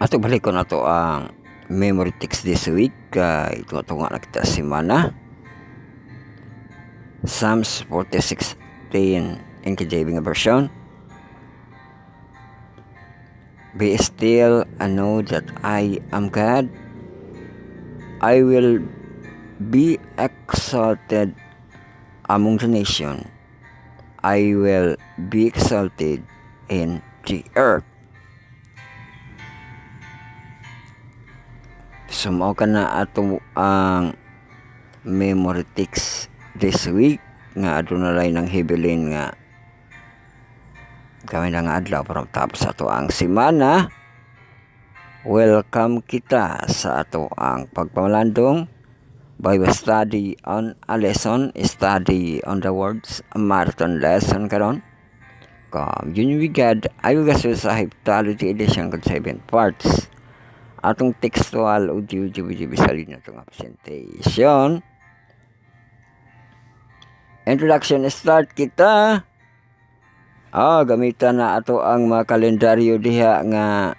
Ato balik ko na to ang memory text this week. Ito nga na kita semana. Psalms 46:10 NKJV nga version. Be still and know that I am God. I will be exalted among the nation. I will be exalted in the earth. Sumaw ka na ato ang memory text this week nga adunalay ng hibilin nga kami na nga adlaw para tapos ato ang semana. Welcome kita sa ato ang pagpamalandong Bible study on a lesson, study on the words, marathon lesson karon. Yun with God, ayaw gaso sa Heptalogy edition kung 7 parts. Atong textual audio bisalin na itong presentation. Introduction start kita. Gamitan na ato ang mga kalendaryo diha nga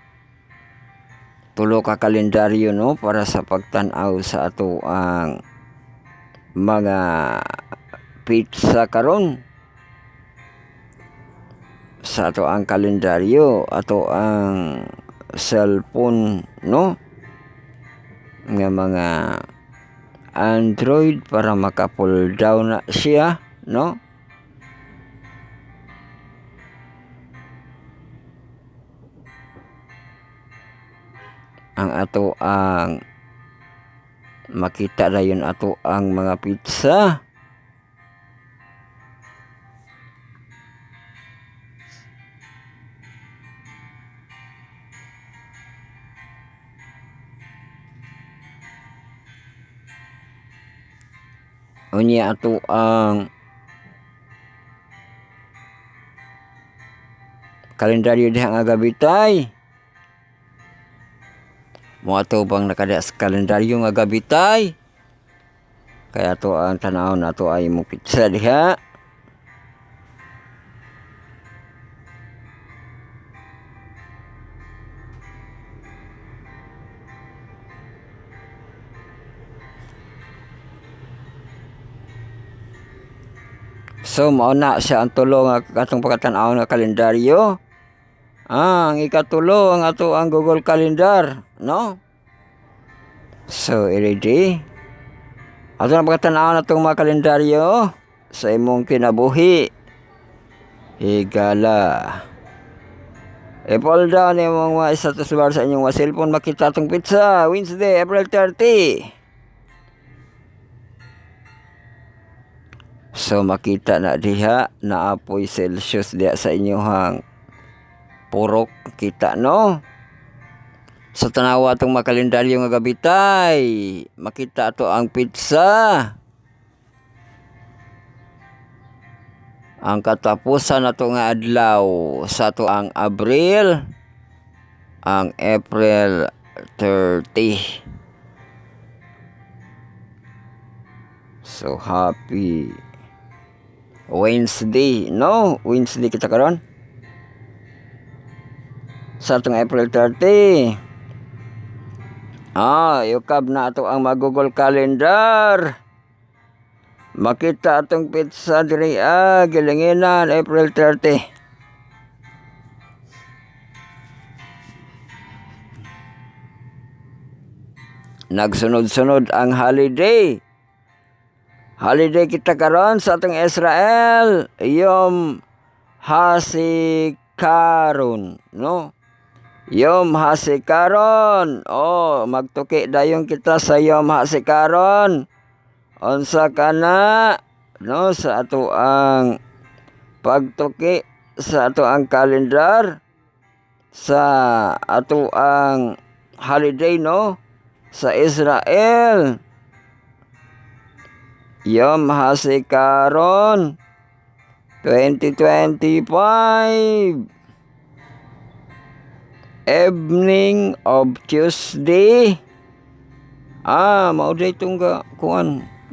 tulo ka kalendaryo no para sa pagtan-aw sa ato ang mga pizza karon. Sa ato ang kalendaryo, ato ang cellphone no nga mga Android para maka-pull down na siya no. Ang ato ang makita dayon ato ang mga pizza. Unya ato ang kalendaryo diha nga gabitay. Mo ato bang nakada sa kalendaryo nga gabitay. Kaya ato ang tanaw na ato ay mo pizza diha. So mao na siya ang tulo nga katong pagkatanaw nga kalendaryo. Ang ikatulo ang ato ang Google Calendar, no? So ready? Ato na pagkatanaw na itong mga kalendaryo sa imong kinabuhi. Higala. I-pull down yung mga status bar sa inyong cellphone, makita itong pizza. Wednesday, April 30. So makita na diha na apoy Celsius diha sa inyong purok kita no. Sa tanawa atong mga kalendaryo nga gabitay, makita ato ang pizza. Ang katapusan nato nga adlaw sa ato ang April, ang April 30. So happy Wednesday, no? Wednesday kita karon. Sa atong April 30. Yukab na ato ang Google Calendar. Makita atong pizza diri gilinginan April 30. Nagsunod-sunod ang holiday. Holiday kita karon sa atong Israel, Yom HaZikaron, no? Yom HaZikaron. Magtuki dayon kita sa Yom HaZikaron. Unsa kana no sa ato ang pagtuki sa ato ang kalendar sa ato ang holiday no sa Israel. Yom HaZikaron 2025 evening of Tuesday. Mao day itong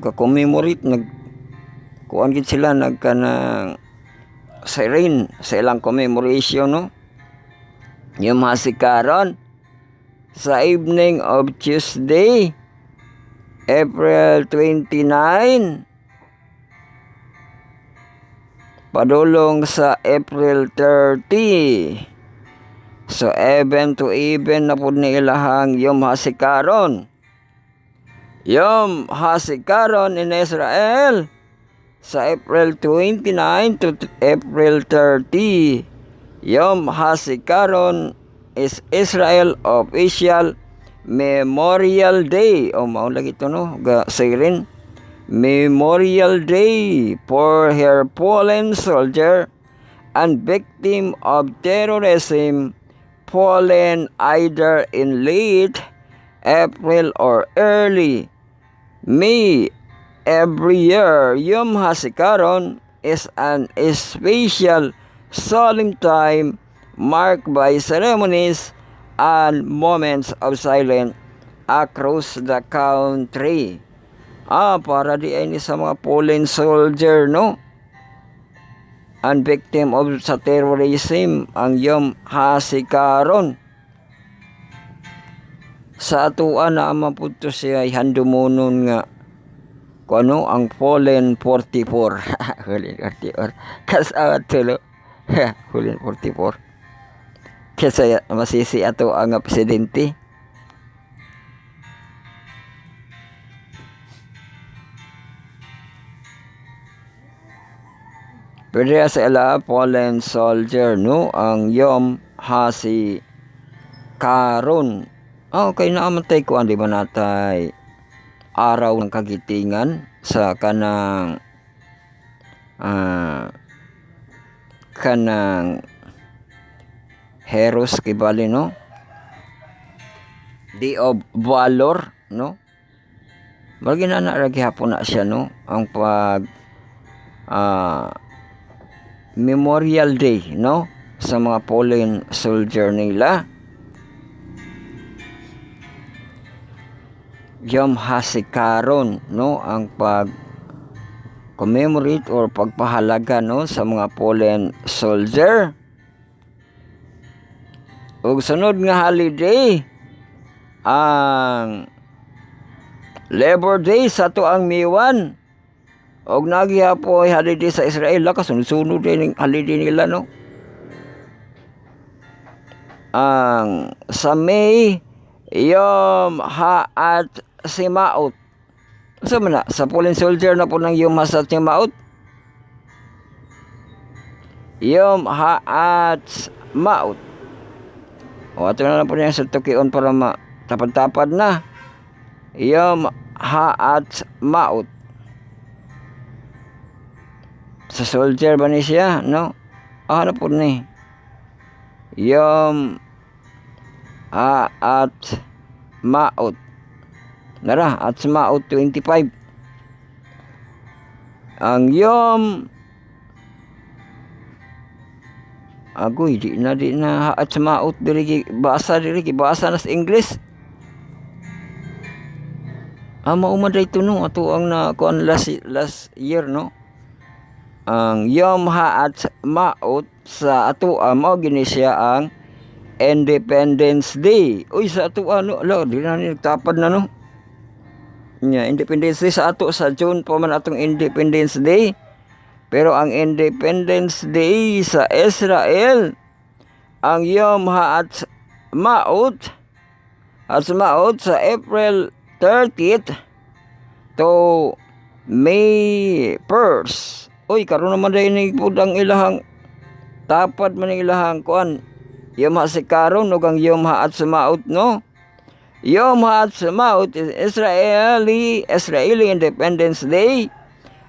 ka-commemorate kuan gid sila nagkanang siren sa ilang commemoration no. Yom HaZikaron sa evening of Tuesday, April 29, padulong sa April 30. So even to even na po ni ilahang Yom HaZikaron. Yom HaZikaron in Israel sa April 29 to April 30. Yom HaZikaron is Israel official Memorial Day. O maulag ito no, sirin. Memorial Day for her fallen soldier and victim of terrorism fallen either in late April or early May. Every year, Yom HaZikaron is an special solemn time marked by ceremonies and moments of silence across the country. Para di ay ni sa mga fallen soldier, no? And victim of sa terrorism, ang Yom HaZikaron. Sa atuan na mapunto siya ay handumunon nga kung ano ang fallen 44. Hulin 44. Kasawat tulo. Hulin 44. Kasi masisi ato ang presidente. Pwede sa ila fallen soldier, no? Ang Yom HaZikaron. Okay, naamatay ko di ba natay araw ng kagitingan sa kanang heroes kibali, no? Day of Valor, no? Bagina na ragi hapon na siya, no? Ang pag Memorial Day, no? Sa mga fallen soldier nila. Yom HaZikaron, no? Ang pag commemorate or pagpahalaga, no? Sa mga fallen soldier. Ug sunod nga holiday ang Labor Day sa tuang Miwan. Og nagihapo ay holiday sa Israel, kasunod-sunod din ang holiday nila, no? Ang sa May, Yom HaAtzmaut. Sa mana sa fallen soldier na po ng Yom HaAtzmaut. Yom HaAtzmaut. O ato na po niya sa tukion para matapad-tapad na. Yom HaAtzmaut. Sa soldier ba ni siya, no? Ano po ni? Yom HaAtzmaut. Nara, Atzmaut 25. Ang Yom agoy, di na Atzmaut diri basa na sa English. Maumaday ito, no? Ato ang na kuan last year, no? Ang Yom HaAtzmaut sa ato mao gini siya ang Independence Day. Uy, sa ato ano, di na nagtapad na, no? Independence Day sa ato sa June pa man atong Independence Day. Pero ang Independence Day sa Israel, ang Yom HaAtzmaut sa April 30th to May 1st. Uy, karon naman dahil ni pudang ilahang tapad man ilahang kuan Yom HaZikaron ug ang Yom HaAtzmaut, no? Yom HaAtzmaut is Israeli Independence Day,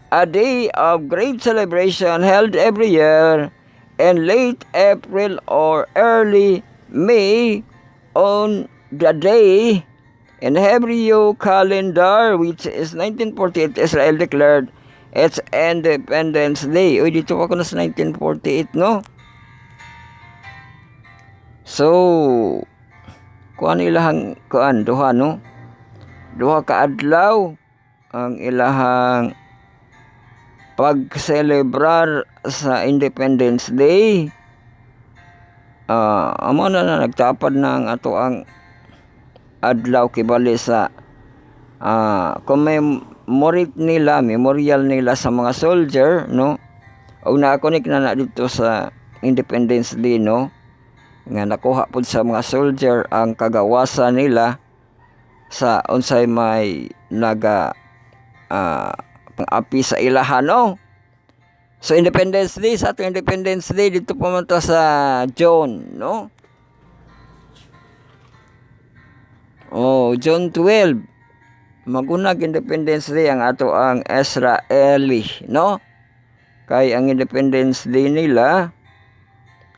a day of great celebration held every year in late April or early May on the day in Hebrew calendar, which is 1948, Israel declared its Independence Day. Uy, dito ako na sa 1948, no? So, kuan ilahang kuan duha, no? Duha ka adlaw ang ilahang pag-celebrar sa Independence Day. Amo na nagtapad ng ato ang adlaw kibali sa memorial nila sa mga soldier, no? O na-connect na dito sa Independence Day, no? Nga nakuha po sa mga soldier ang kagawasan nila sa unsay may naga pang-api sa ilahan, no? So Independence Day, sa ating Independence Day dito pumunta sa June, no? June 12 magunag Independence Day ang ato ang Israeli, no? Kay ang Independence Day nila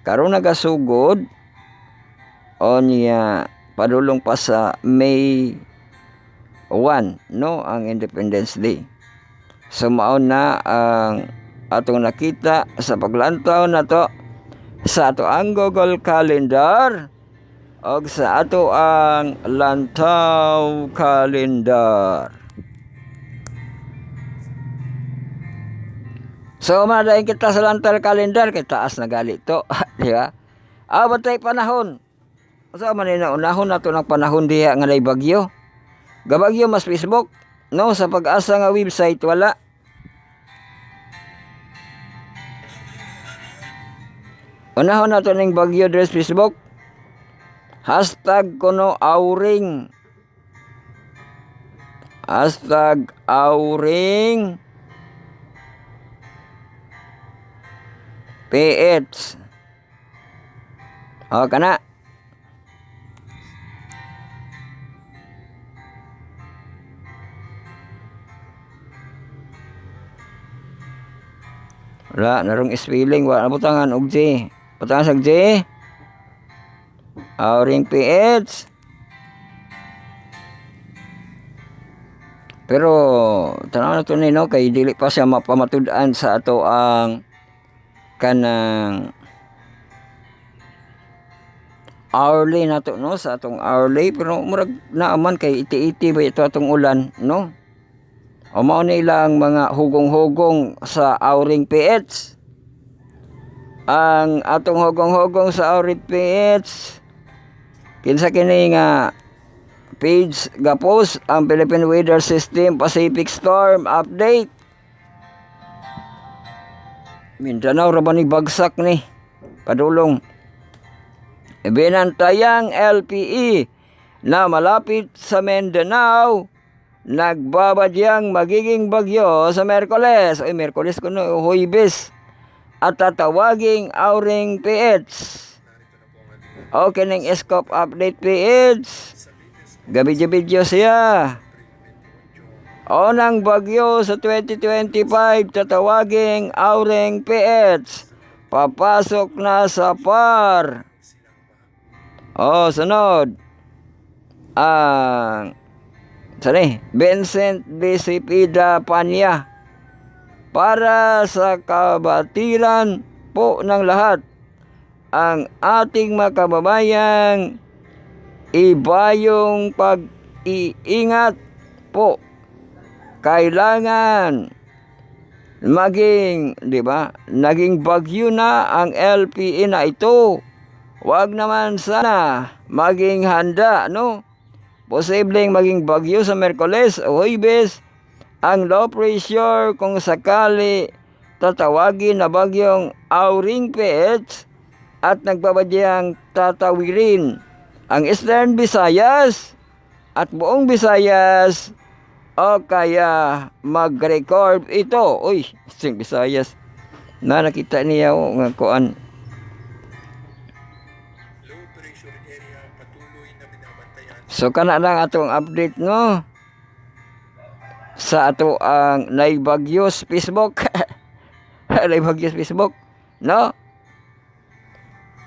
karon nagasugod o niya padulong pa sa May 1, no, ang Independence Day. So mao na ang atong nakita sa paglantaw na to sa ato ang Google Calendar o sa ato ang Lantaw Calendar. So madayon kita sa Lantaw Calendar kay taas na gali to, di ba? Batay panahon. So man na unahon nato ng panahon diha nga nay bagyo. Gabagyo mas Facebook, no, sa Pag-asa nga website wala. Unahon nato ning bagyo dress Facebook. Hashtag kuno auring. Hashtag auring PH. O kana. Wala, narong spelling. Wala butangan og J. Butangan sa J. Auring PH. Pero tanaw na to ni, no, kay dili pa siya mapamatud-an sa ato ang kanang hourly nato, no, sa atong hourly. Pero murag naaman kay iti-iti ba ito atong ulan, no? O mao na ilang mga hugong-hugong sa auring PH. Ang atong hugong-hugong sa auring PH kinsa kini nga page ga-post ang Philippine Weather System Pacific Storm Update. Mindanao ra ba ni bagsak ni padulong. Binantayang LPE na malapit sa Mindanao nagbabadyang magiging bagyo sa Miyerkules. Miyerkules kuno Huwebes at tatawaging auring PH. Okay ning scope update PH. Gabi-video siya. Nang bagyo sa 2025 tatawaging auring PH. Papasok na sa PAR. Sunod. Vincent B. Cepeda Panya. Para sa kabatiran po ng lahat, ang ating mga kababayang ibayong pag-iingat po. Kailangan maging, di ba, naging bagyo na ang LPE na ito. Wag naman sana maging handa, no? Posibleng maging bagyo sa Miyerkules o Huwebes ang low pressure kung sakali tatawagin na bagyong auring PH at nagbabadyang tatawirin ang Eastern Visayas at buong Visayas o kaya mag-record ito. Eastern Visayas na nakita niya nga kuan. So kana lang atong update, no, sa ato ang Naibagyos Facebook. Naibagyos Facebook, no?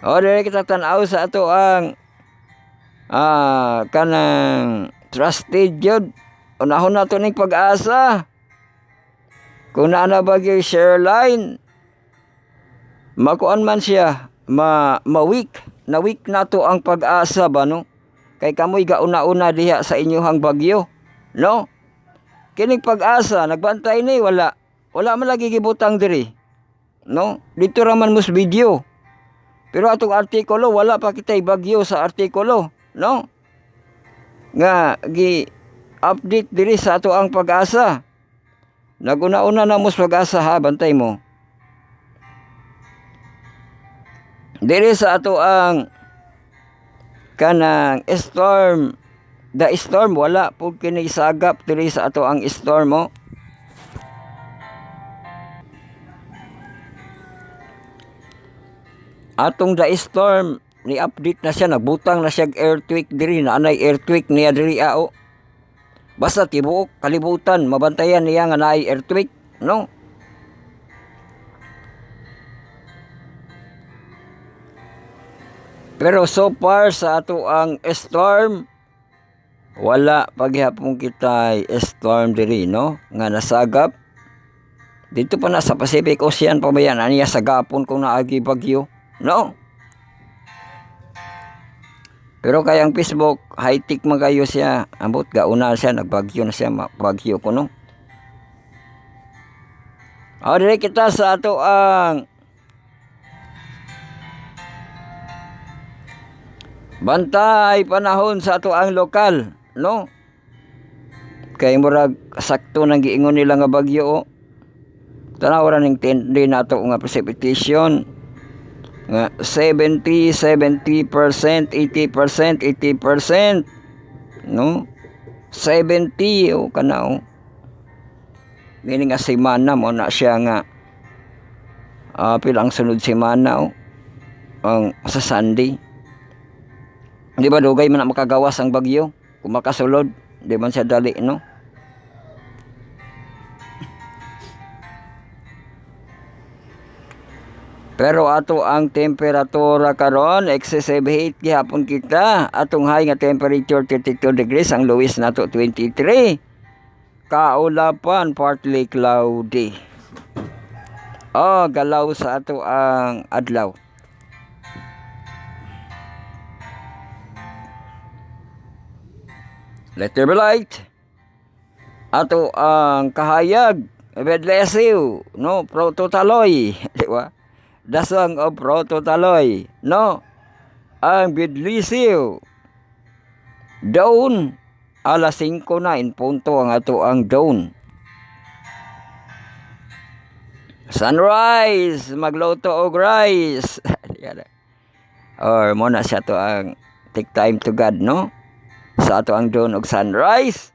Dili kita tan-aw sa ato ang kanang trusted jud. Unahon nato ning Pag-asa. Kung naa na bagyo share line, makuan man siya, ma-weak. Na-weak nato ang Pag-asa ba, no? Kay kamoy gauna-una diha sa inyohang bagyo, no? Kining Pag-asa nagbantay ni wala man lagi gibutang diri, no? Dito ra man mus video. Pero atong artikulo wala pa kitay bagyo sa artikulo, no? nga gi-update diri sa ato ang pag-asa. Naguna-una na mo sa pag-asa ha, bantay mo. Diri sa ato ang kanang storm, the storm wala pud kini sagap diri sa ato ang storm mo. Atong the storm ni update na siya, nagbutang na siya earthquake diri, na anay earthquake niya diri ao. Basta tibuok kalibutan mabantayan niya nga naay earthquake, no? Pero so far sa ato ang storm, wala paghapon kita storm diri, no? Nga nasagap. Dito pa na sa Pacific Ocean pa ba yan? Aniya sa gapon kung naagi bagyo, no? Pero kayang Facebook, high-tech magayo siya. Ambot gauna siya, nagbagyo na siya, bagyo ko, no? O, dili kita sa ato ang bantay panahon sa ato ang lokal, no? Kay murag sakto nang giingon nila nga bagyo, o. Tanaw ra ning tindi nato nga precipitation nga 70%, 80%, 80%, no? 70 o kana, o. Ngini nga semana mo na siya nga pilang sunod semana, o. Ang sa Sunday. Di ba dugay man na makagawas ang bagyo kung makasulod, di man siya dali, no? Pero ato ang temperatura karon excessive heat gihapon kita. Atong high nga temperature 32 degrees, ang lowest nato 23. Kaulapan partly cloudy. Galaw sa ato ang adlaw. Let there be light. Ato ang kahayag, Bedlesiw, no? Prototaloy, di ba? The song of Prototaloy, no? Ang Bedlesiw. Dawn, alas 5 na in punto ang ato ang dawn. Sunrise, magluto og rice. Or muna siya to ang take time to God, no? Sa ato ang dawn og sunrise.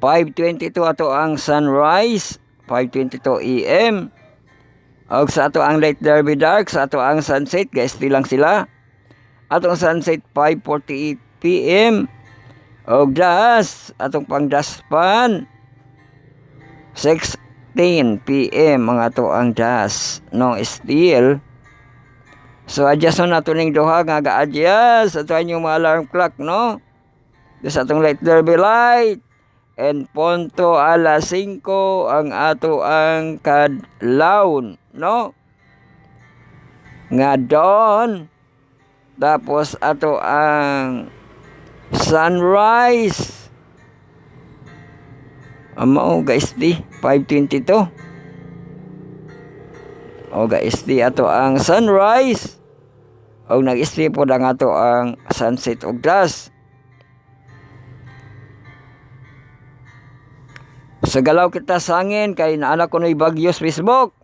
5:22 ato ang sunrise, 5:22 AM. Og sa ato ang light there be dark, sa ato ang sunset, guys, lang sila. Atong sunset 5:48 PM. Og dusk, atong pang dusk pan 16 PM ang ato ang dusk, no? Still. So adjust na nato ning duha nga ga-adjust ato inyong mga alarm clock, no? Sa atong light there be light. And punto alas 5 ang ato ang kadlawon, no? Nga dawn. Tapos ato ang sunrise. Mao guys di 5:22. Guys di ato ang sunrise. Nag-stay po ang ato ang sunset og dusk. Sa galaw kita sa hangin, kay naana ko no'y bagyo sa Facebook.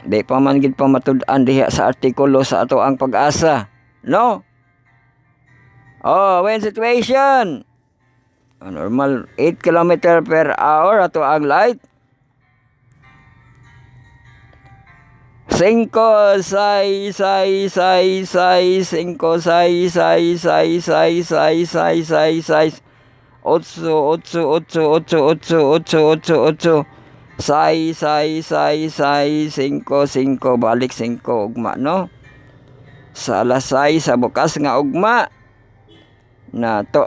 Di pa man gid pa matud-an diha sa artikulo sa ato ang pag-asa, no? Wind situation. Normal 8 km per hour ato ang light. 5, 6, 6, 6, 6, 5, 6, 6, 6, 6, 6, 6, 6, 6, 8, 8, 8, 8, 8, 8, 8, 8, 6, 6, 6, 6, 5, 5, balik 5 ugma, no? Sa alas 6 sa bukas nga ugma na to.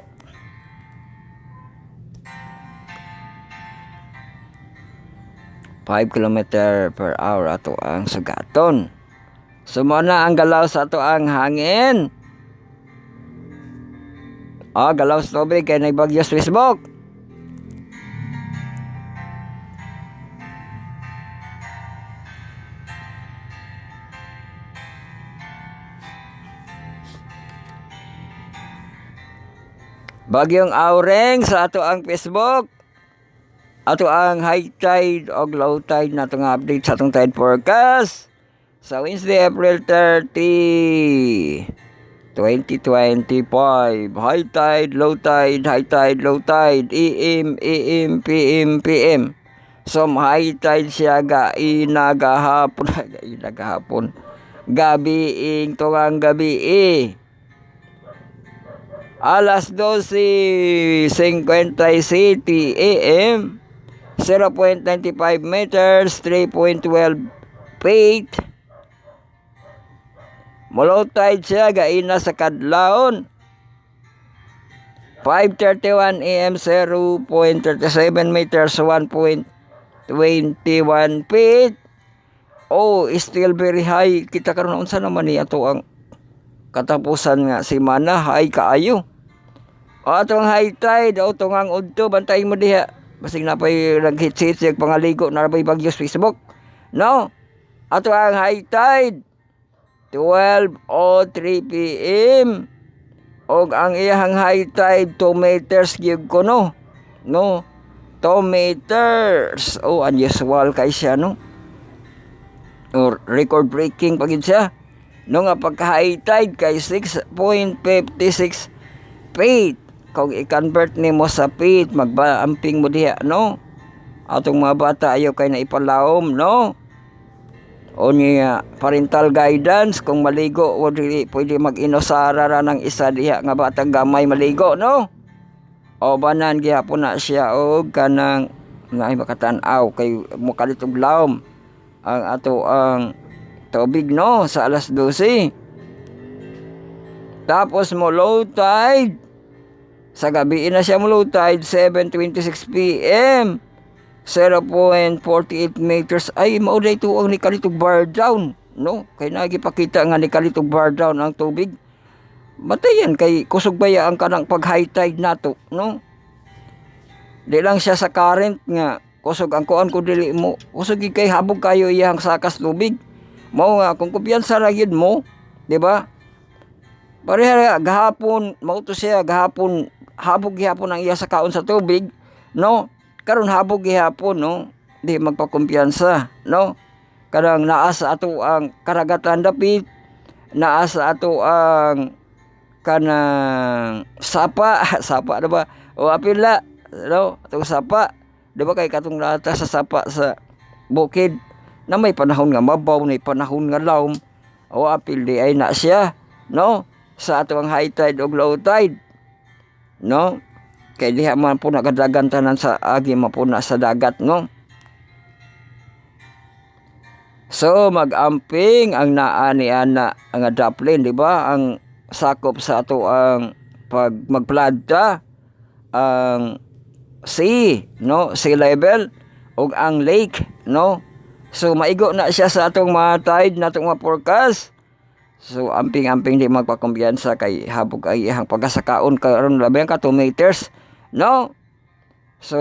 Five kilometer per hour ato ang sugaton. Sumuna ang galaw sa ato ang hangin. Galaw sa tubig kay nagbagyo sa Facebook. Bagyong Aureng sa ato ang Facebook. Ato ang high tide o low tide na itong update sa atong tide forecast. Sa Wednesday, April 30, 2025. High tide, low tide, high tide, low tide. AM, AM, PM, PM. So, high tide siya gahapon. Gabi ing tungang gabi Alas 12:57 AM. 0.95 meters, 3.12 feet. Low tide siya gaina sa kadlawon. 5:31 AM, 0.37 meters, 1.21 feet. Oh, still very high. Kita karon unsa naman ni ato ang katapusan nga semana, high kaayo. O atong high tide o tungang udto, bantayin mo diha. Basig na pa'y nag-hit-hit yung pangaligo na pa'y bagyo sa Facebook. No? Ato ang high tide 12:03 PM. Og ang iyang high tide 2 meters gyud ko no. 2 meters. Oh, unusual kay siya no. Or record breaking pagid siya. No nga pagka high tide kay 6.56 feet. Kung i-convert nimo sa feet, magba-amping mo diha, no? Atong mga bata ayaw kay na ipalaom, no? O niya parental guidance kung maligo o pwede mag-inosara ra ng isa diha nga batang gamay maligo, no? O banan gihapon na siya og kanang nga makatan-aw kay mukalitog laom ang ato ang tubig, no, sa alas 12. Tapos mo low tide sa gabi na siya mo low tide 7:26 PM. 0.48 meters. Ay mao day tuong ni kalitog bar down, no? Kay nagipakita nga ni kalitog bar down ang tubig. Batayan kay kusog baya ang kanang pag high tide nato, no? Di lang siya sa current nga kusog ang kuan ko dili mo. Kusog kay habog kayo iyang sakas tubig. Mao nga kung kumpiyansa ra gyud mo, di ba? Pareha gahapon mao to siya gahapon habog gihapon ang iya sa kaon sa tubig, no? Karon habog gihapon, no? Di magpakumpiyansa, no? Kadang naa sa ato ang karagatan dapit, naa sa ato ang kanang sapa na ba? O apila, no? Atong sapa, di ba kay katong lata sa sapa sa bukid na may panahon nga mabaw, may panahon nga lawom. O apil di ay na siya, no? Sa ato ang high tide o low tide, no? Kay diha man po nakadagan tanan sa agi mapuna sa dagat, no? So mag-amping ang naa ni ana ang daplin, di ba? Ang sakop sa ato ang pag magplanta ang sea, no? Sea level ug ang lake, no? So maigo na siya sa atong mga tide na atong mga forecast. So amping-amping di magpakumpiyansa kay habog ay ihang pagasakaon karon labi ka 2 meters, no? So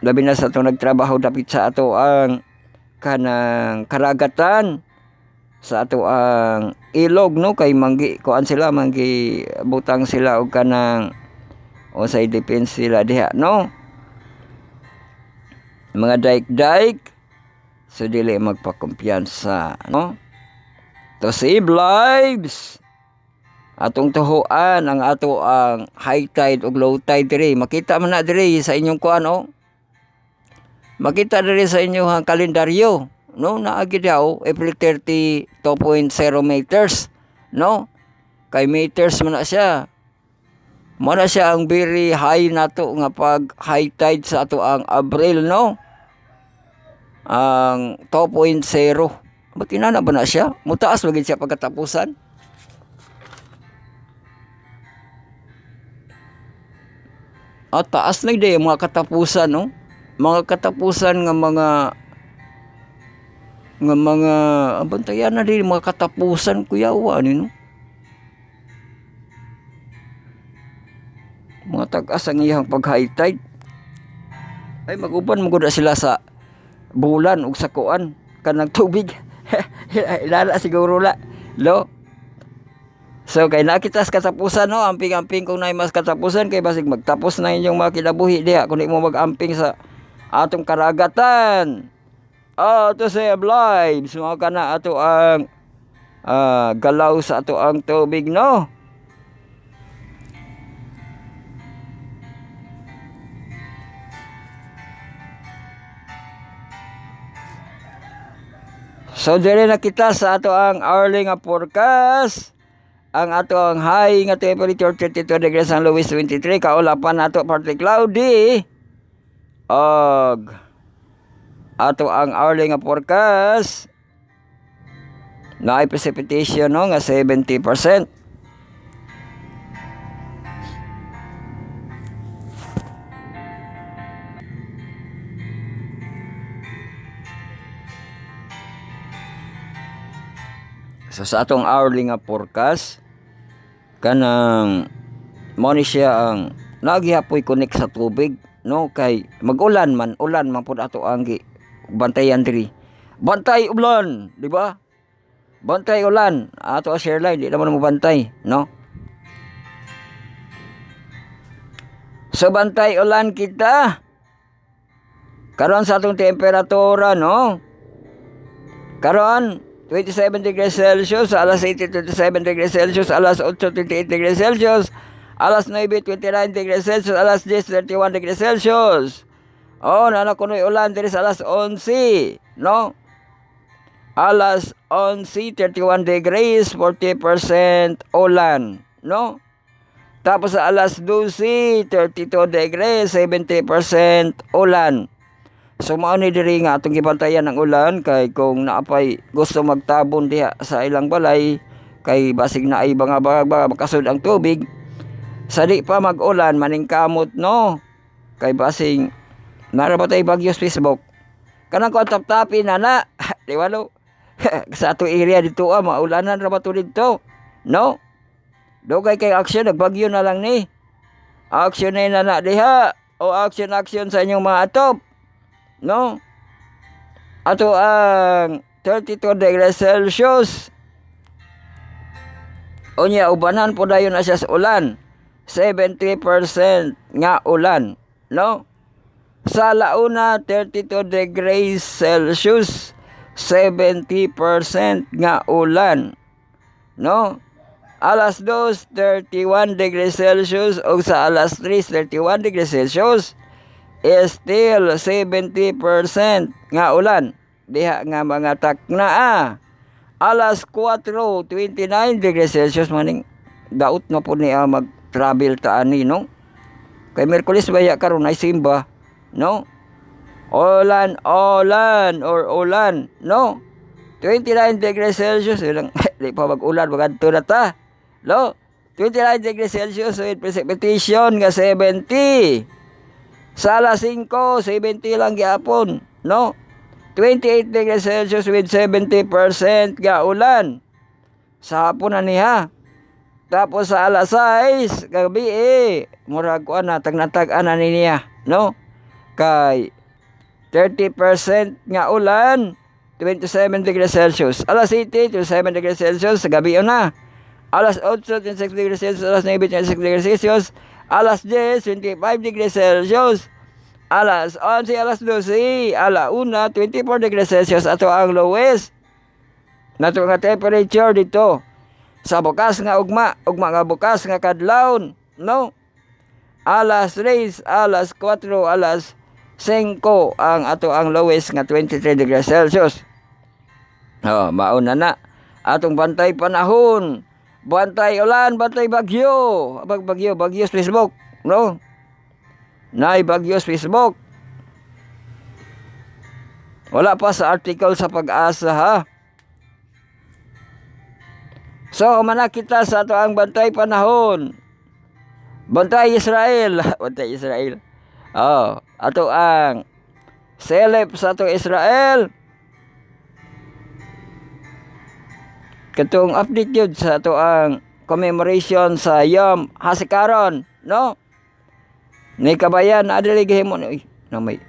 labi na sa itong nagtrabaho dapit sa ato ang kanang karagatan sa ato ang ilog, no? Kay manggi kuan sila, manggi butang sila og kanang unsay defense sila diha, no? Mga daik-daik so dili magpakumpiyansa, no? To save lives, atong tuhuan ang ato ang high tide ug low tide diri. Makita man na diri sa inyong kuan, no? Makita diri sa inyong kalendaryo, no? Naagi daw April 30 2.0 meters, no? Kay meters man na siya. Mo na siya ang very high nato nga pag high tide sa ato ang Abril, no? Ang 2.0. Ba't inana ba na siya? Mutaas bagay siya pagkatapusan. At taas na yung mga katapusan, no? Mga katapusan nga mga abantayan na din mga katapusan kuyawa ni, no? Mga tag-as ang iyang pag high tide. Ay maguban mo sila sa bulan ug sa kuan kanang tubig. Ilala siguro la, lo. So kay nakita sa katapusan no, amping-amping kung naay mas katapusan kay basig magtapos na inyong mga kinabuhi diha kun di mo mag-amping sa atong karagatan. To save lives, mga kana ato ang galaw sa ato ang tubig no. So dire na kita sa ato ang hourly nga forecast. Ang ato ang high nga temperature 32 degrees ang lowest 23, kaulapan nato partly cloudy. Og ato ang hourly nga forecast na precipitation no nga 70%. So sa atong hourly nga forecast kanang mo ni siya ang nagihapoy connect sa tubig no, kay ulan man pud ato ang bantayan diri. Bantay ulan, di ba? Bantay ulan ato ang share line, di naman mo bantay no. So bantay ulan kita karon sa atong temperatura no. Karon 27 degrees Celsius, alas 8:27 degrees Celsius, alas 8:28 degrees Celsius, alas 9:29 degrees Celsius, alas 10:31 degrees Celsius. Nanakunoy ulan diri sa alas 11, no? Alas 11, 31 degrees, 40% ulan, no? Tapos sa alas 12, 32 degrees, 70% ulan. So mao ni diri nga atong gibantayan ng ulan kay kung naapay gusto magtabon diha sa ilang balay kay basig na ay banga makasud ang tubig sa di pa mag-ulan maningkamot no, kay basig narabatay bagyo sa Facebook kanang ko tap-tapi na di walo sa ato area dito maulanan ra ba to dito no, dugay kay action nagbagyo na lang ni action na diha o action sa inyong mga atop no. Ato ang 32 degrees Celsius unya ubanan po dayon na siya sa ulan 70% nga ulan no. Sa launa 32 degrees Celsius 70% nga ulan no. Alas 2 31 degrees Celsius o sa alas 3 31 degrees Celsius still 70% nga ulan diha nga mga takna alas 4 29 degrees Celsius maning daot na po niya mag-travel ta ani no, kay Miyerkules baya karon ay simba no, ulan no, 29 degrees Celsius di pa mag-ulan magadto na ta no, 29 degrees Celsius with precipitation nga 70. Sa alas 5, 70 lang gyapon, no? 28 degrees Celsius with 70% nga ulan. Sa hapon na niya. Tapos sa alas 6, gabi murag ko na, tag-natag-an na niya, no? Kay 30% nga ulan, 27 degrees Celsius. Alas 7, 27 degrees Celsius, sa gabi na. Alas 8, 26 degrees Celsius, alas 9, 26 degrees Celsius. Alas 10, 25 degrees Celsius. Alas 11, alas 12, ala 1, 24 degrees Celsius ato ang lowest. Nato nga temperature dito. Sa bukas nga ugma nga bukas nga kadlawon, no? Alas 3, alas 4, alas 5 ang ato ang lowest nga 23 degrees Celsius. Mauna na atong bantay panahon. Bantay ulan, bantay bagyo. Bagyo sa Facebook, no? Nay bagyo sa Facebook. Wala pa sa article sa Pag-asa ha. So, mana kita sa ato ang bantay panahon. Bantay Israel. Bantay Israel. Ato ang seleb sa ato Israel. Katong update yun sa ato ang commemoration sa Yom Hasikaron, no? Ni kabayan adili gihimo ni namay.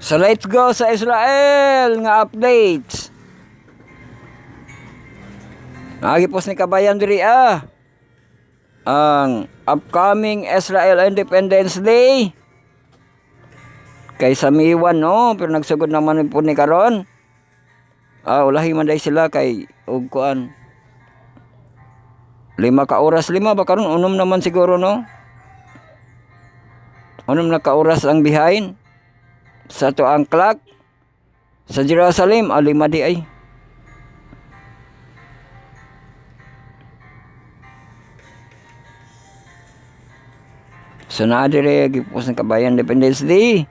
So let's go sa Israel nga updates. Nagipos ni kabayan diri ang upcoming Israel Independence Day. Kay samiwan no, pero nagsugod naman po ni karon. Ulahi man day sila kay ug kuan. 5 ka oras, 5 ba karon? Unom naman siguro no. Unom na ka oras ang behind sa to ang clock sa Jerusalem. 5 di ay. So na dire gipos ng kabayan Independence Day.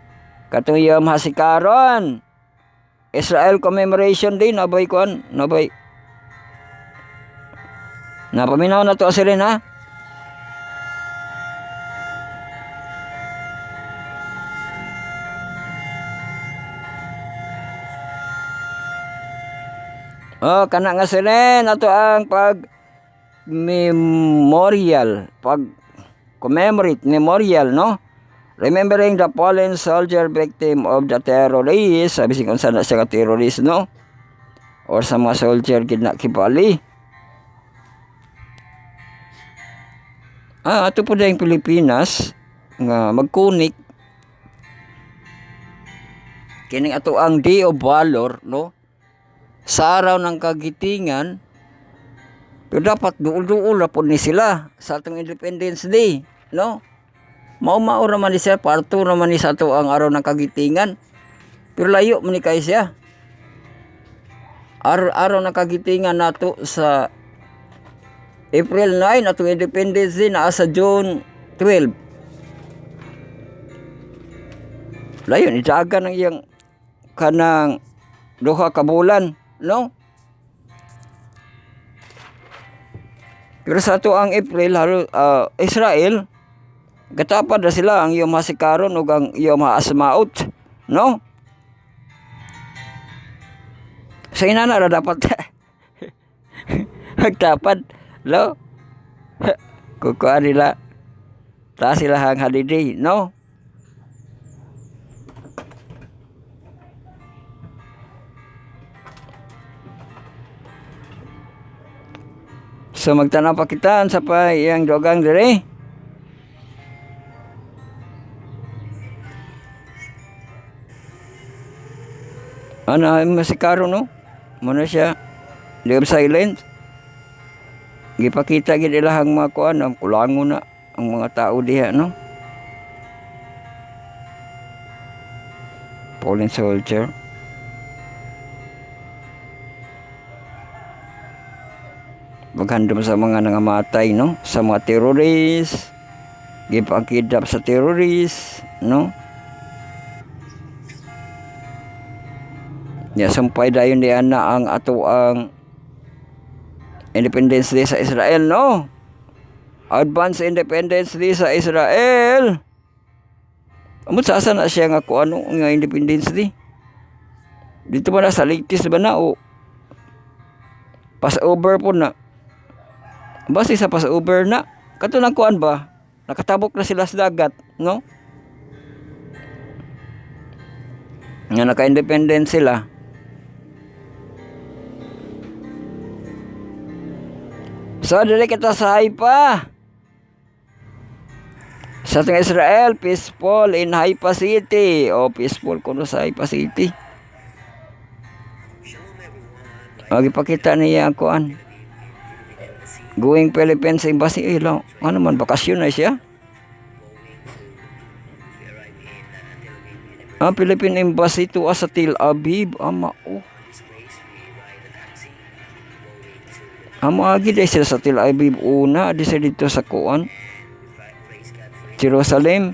Katong iyang hasikaron. Israel Commemoration Day nabay kuan, nabay. Napaminaw na to asirin ha. Kana nga sirin ato ang pag memorial, pag commemorate memorial no. Remembering the fallen soldier victim of the terrorists, sabi kung saan siya ka terrorist no, or sa mga soldier kibali. Ato po dahil Pilipinas nga magkunik kining ato ang Day of Valor no, sa araw ng kagitingan. Pero dapat duol-duol na po ni sila sa atong Independence Day no. Mao naman ni siya, parto naman ni sa ato ang araw ng kagitingan. Pero layo man ni kay siya. Araw ng kagitingan nato sa April 9 atong Independence Day naa sa June 12. Layo ni daga ng iyang kanang 2 ka bulan no. Pero sa ato ang April Israel gatapad na sila ang iyong masikaron ug ang iyong maasmaot no. Sa inana na dapat magtapad no. Kukuha nila ta sila hang holiday no. So magtanaw pa kita sa pa iyang dogang dire. Ano masikaro no? Muna siya live silent. Gipakita gid ilahang mga kuan, kulangon na ang mga tao diha no. Fallen soldier. Maghandom sa mga nangamatay no, sa mga terrorist. Gipakidap sa terrorist no. Ya sampay dayon di ana ang ato ang Independence Day sa Israel no. Advance Independence Day sa Israel. Amo sa asa na siya nga ano nga Independence Day. Dito ba na sa latest ba na o Passover po na. Basta sa Passover na kato nang kuan ba? Nakatabok na sila sa dagat no. Nga naka-independent sila. So, dili kita sa Haifa. Sa ating Israel, peaceful in Haifa City. Peaceful kuno sa Haifa City. Ipakita niya ang kuan. Going Philippines Embassy. Ano man, bakasyon na siya. Philippine Embassy to sa Tel Aviv. Agi dahil sila sa Tel Aviv una, di sila dito sa kuan Jerusalem.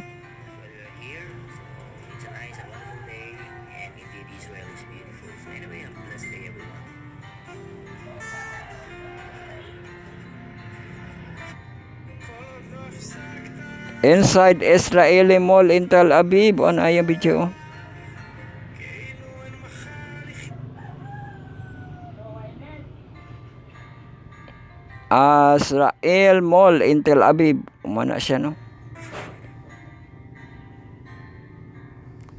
Inside Israeli Mall in Tel Aviv. Ano ay video? Israel Mall in Tel Aviv. Umana siya no.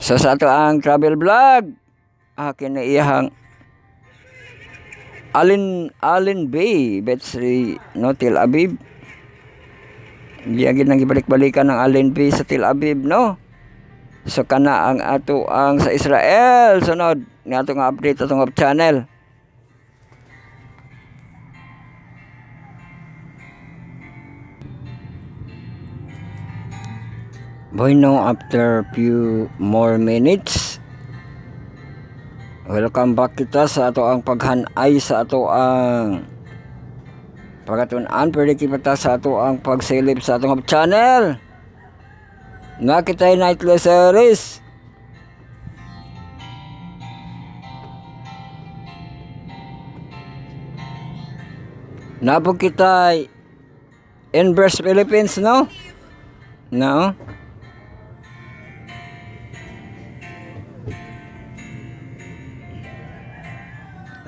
So sa ato ang travel vlog, kinaiyahang Alin Bay, Betsy, no, Tel Aviv. Giyagin nang ibalik-balikan ng Alin Bay sa Tel Aviv, no. So kana ang ato ang sa Israel. Sunod ni ato nga update atong channel. Boy, no, after few more minutes, welcome back kita sa ato ang paghanay sa ato ang pagkatunan. Pwede kita sa ato ang pagsilip sa atong channel nga kita'y nightly series. Napog kita'y Inverse Philippines, no? No?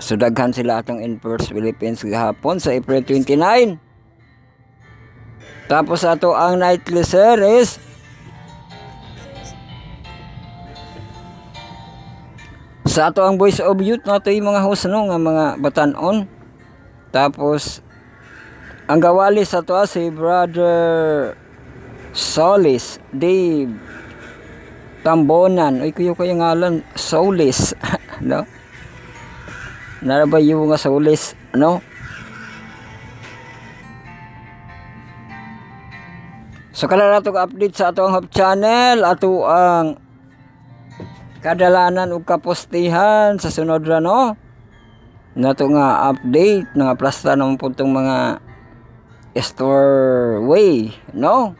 So daghan sila atong Inverse Philippines gahapon sa April 29. Tapos ato ang nightly series sa ato ang Voice of Youth, nato yung mga host, no, nga mga batanon. Tapos ang gawali sa to si Brother Solis Dave Tambonan. Uy, kuyo ngalan Solis no? Narabay yung nga Solis, no? So kala nato update sa atong hub channel, ato ang kadalanan ug kapostihan sa sunod ra, no? Nato nga update nga plasta ng puntong mga store way, no?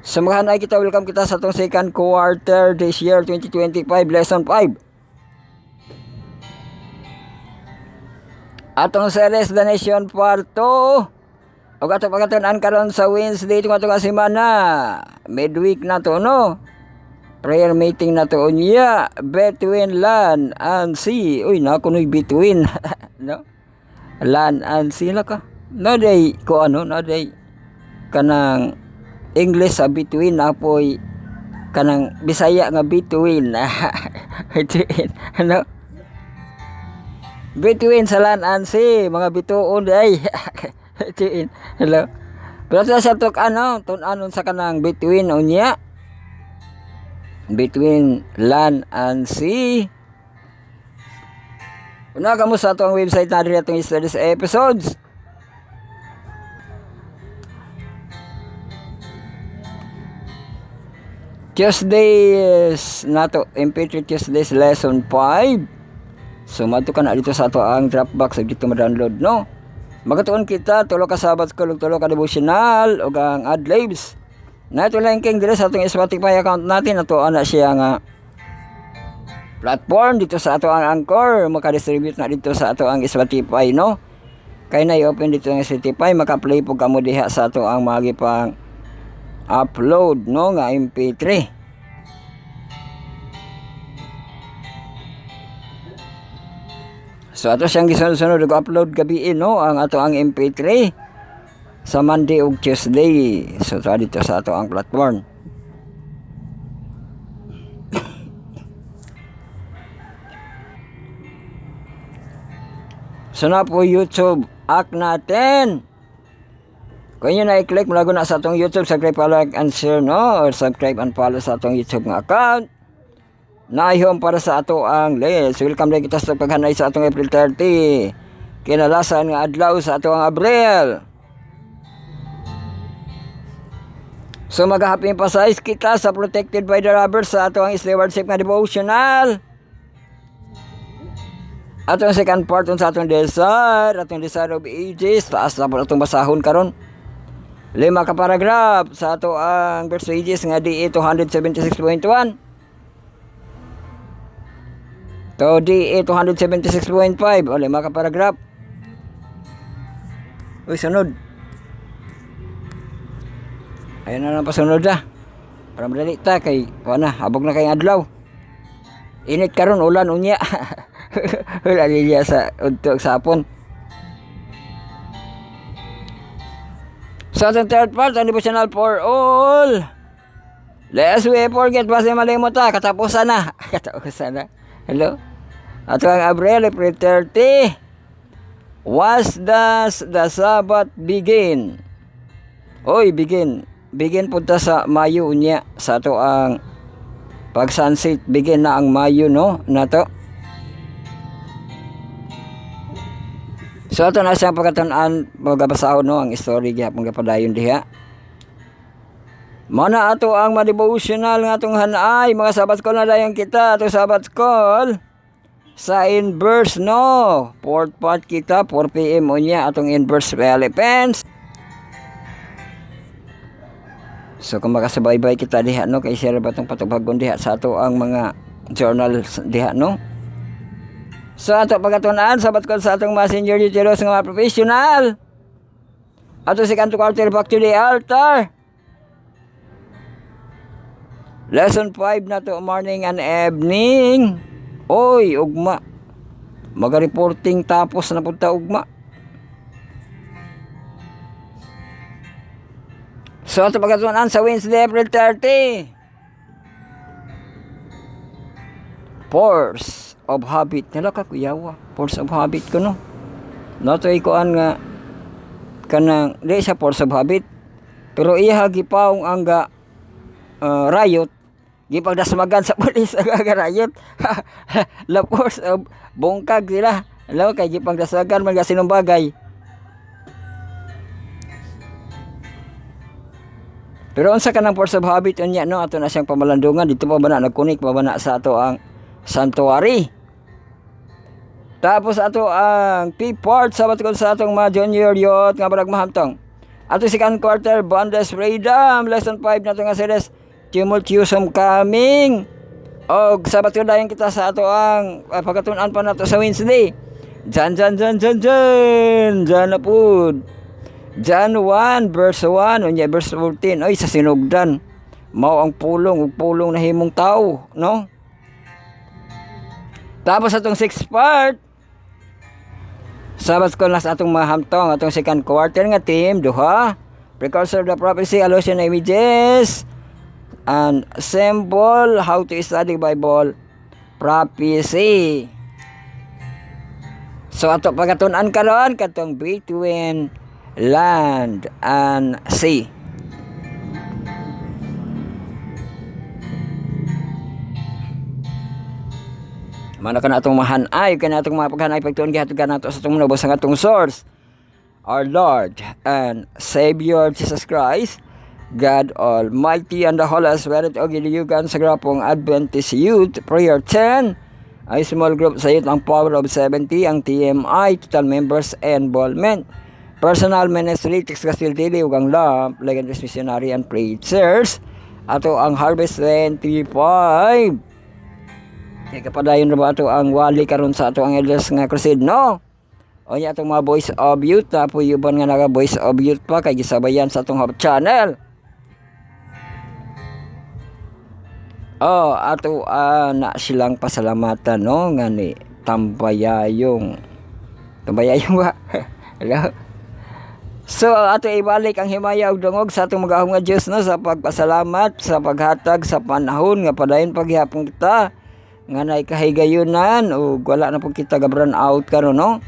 So maghanay kita, welcome kita sa atong second quarter this year 2025 lesson 5. Atong series The Nation Part 2. O ato pagkatunan karon sa Wednesday itong ato nga semana. Midweek na to, no? Prayer meeting na to unya between land and sea. Uy, nakunoy between, no? Land and sea na ka. No day ko ano, no day kanang English sa between, apoy kanang Bisaya nga between. Ano? Between sa land and sea, mga bituon ay. Hello. Pero sa tok ano, tun-anon sa kanang between unya. Between land and sea. Una kamo sa atong website na diri atong studies episodes. Tuesdays nato MP3 Tuesdays lesson 5. So madto ka na dito sa ato ang Dropbox ug dito ma-download, no? Magatuon kita tulo ka Sabbath school ug tulo ka devotional ug ang adlibs. Na ito linking dire sa atong Spotify account natin, ato ana siya nga platform dito sa ato ang Anchor, maka-distribute na dito sa ato ang Spotify, no? Kay na i-open dito ang Spotify, maka-play po kamo diha sa ato ang magipang upload, no, nga MP3. So ato siyang gisunod-sunod ug upload gabi, no, ang ato ang MP3 sa Monday ug Tuesday. So dito sa ato ang platform. So na po YouTube act natin. Kung yun na i-click, malago na sa atong YouTube, subscribe, follow, like, and share, no? Or subscribe and follow sa atong YouTube nga account. Naihom para sa ato ang list. Welcome din kita sa paghanay sa atong April 30. Kinalasan nga adlaw sa ato ang Abril. So mag-happy emphasize kita sa Protected by the Robbers sa ato ang stewardship nga devotional. Atong second part sa atong desire of ages. Taas na po atong basahon karon. 5 ka paragraph sa ato ang verse ages nga DE 276.1. To DE 276.5. O 5 ka paragraph. Uy, sunod. Ayun na lang pasunod na. Para madali ta kay wala habog na kay adlaw. Init karon, ulan unya. Wala niya sa udtog sa hapon. Sa atong third part, ang devotional for all. Lest we forget, basta malimot katapusan na. Katapusan na. Hello? Ato ang Abril, April 30. Was does the Sabbath begin? Oy, begin. Begin punta sa Mayo unya. Sa ato ang pag sunset, begin na ang Mayo, no? Nato. So ato na siyang pagkatanan, magabasahon, no? Ang story gyapon gapadayon diha. Mana ato ang ma-devotional nga atong hanay, mga Sabbath call na dayon kita, atong Sabbath call sa inverse, no? Fourth part kita, 4 PM unya atong inverse Philippines. So kung makasabay-bay kita diha, no, kay share ba itong patubhagon diha sa ato ang mga journals diha, no? So ato pagkatunan, Sabbath call sa atong messenger details nga mga professional. Ato si kanto quarter back to the altar. Lesson 5 na to, morning and evening. Oy, ugma. Maga-reporting tapos na punta ugma. So, ito pagkatunan sa Wednesday, April 30. Force of habit. Nala ka, kuyawa. Force of habit ko, no? Nato ikuan nga kanang, di siya force of habit. Pero iya gipaong ang riot. Gipagdasmagan sa pulis ang riot. La force of bongkag sila. Alam kay gipagdasmagan man sinong bagay. Pero unsa kanang force of habit unya, no, ato na siyang pamalandungan dito pa ba na nagkunik pa ba na sa ato ang sanctuary. Tapos ato ang P-part sabat ko sa atong mga junior youth nga barag mahamtong. Ato second quarter Bondes Freedom lesson 5 na to nga series Tumultuous Coming. Og sabat ko dayon kita sa ato ang pagkatun-an pa nato sa Wednesday. Jan na pud. John 1 verse 1 unya verse 14. Oy sa sinugdan. Mao ang pulong ug pulong na himong tao, no? Tapos atong 6th part sabat ko na sa atong mahamtong atong second quarter nga team duha. Precursor of the prophecy, allusion images, and symbol, how to study Bible prophecy. So ato pagatunan karon katong between land and sea. Mana kana atong mahanay, kana atong mapaghanay pagtuon gihatod kanato sa atong nabos ang atong source, our Lord and Savior Jesus Christ, God Almighty and the Holy Spirit o giliyugan sa grupong Adventist Youth Prayer 10, ay small group sa youth ang Power of 70, ang TMI, total members involvement, personal ministry, Text Castil Dili, ug ang Love, Legacy Missionary and Preachers, ato ang Harvest 25. Kaya kapadayon na ba ito ang wali karon sa ato ang elders nga crusade, no? O niya itong mga voice of youth, tapuyuban nga naga voice of youth pa, kay gisabayan sa atong hub channel. Ato na silang pasalamatan, no? Nga ni Tambayayong ba? Hello? So ato ibalik ang himaya ug dungog sa atong magahom nga Dios, no, sa pagpasalamat sa paghatag sa panahon nga padayon paghihapon kita nga nay kahigayunan o wala na po kita gabran out karon, no?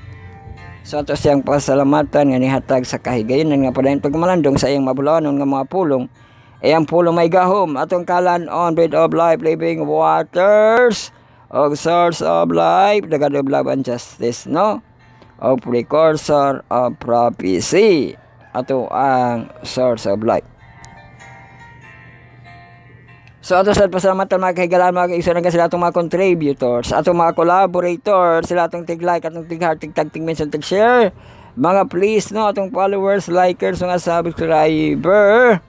So ato siyang pasalamatan nga nihatag sa kahigayunan nga padayon pagmalandong sa iyang mabulawanon nga mga pulong. Ang pulong may gahom atong kalan on bread of life, living waters of source of life, the God of love and justice, no? O precursor of prophecy, ato ang source of life. So ato sa pasalamatan mga kahigalan, mga kaigsunan ka sila atong mga contributors, atong mga collaborators, sila atong tig-like, atong tig-heart, tig-mention, tig-share. Mga please, no, atong followers, likers, mga subscriber.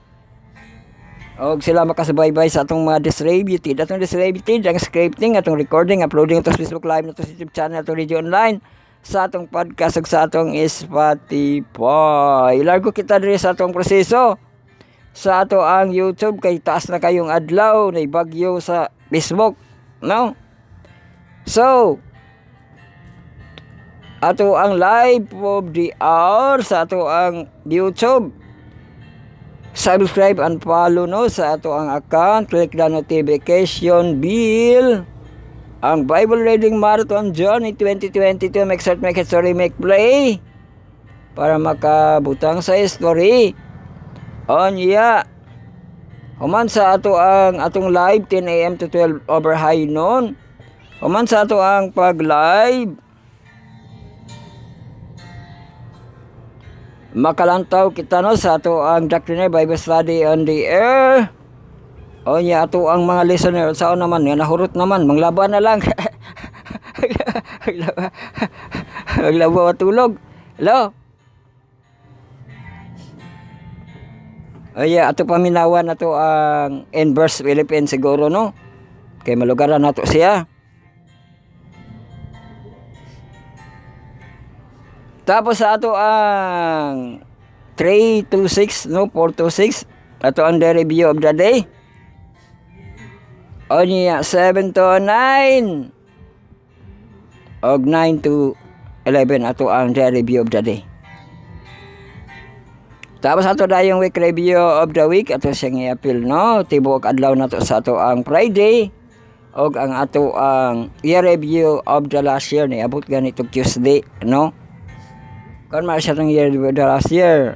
O sila makasubaybay sa atong mga distributed. Atong distributed, ang scripting, atong recording, uploading atong Facebook Live, atong YouTube channel, atong radio online, sa atong podcast, ug sa atong Spotify. Largo kita diri sa atong proseso. Sa ato ang YouTube kay taas na kayong adlaw na bagyo sa Facebook, no? So ato ang live of the hour sa ato ang YouTube subscribe and follow no sa ato ang account. Click the notification bell. Ang Bible Reading Marathon Journey 2022 make start, make history, make play para makabutang sa history. Onya human sa ato ang atong live 10 AM to 12 over high noon. Human sa ato ang pag live makalantaw kita no sa ato ang Doctrine Bible Study on the Air. O niya ato ang mga listener sao naman nga nahurot naman manglaban na lang. Maglaba matulog. Hello. O yeah, ato paminawan ato ang Inverse Philippines siguro no. Kay malugaran nato siya. Tapos sa ato ang 326 no 426 ato ang the review of the day. O niya 7 to 9 og 9 to 11 ato ang the review of the day. Tapos ato dayong week review of the week ato siyang i-appeal no tibok adlaw nato sa ato ang Friday og ang ato ang year review of the last year ni abot ganito Tuesday no. Kan man siya tong year review of the last year.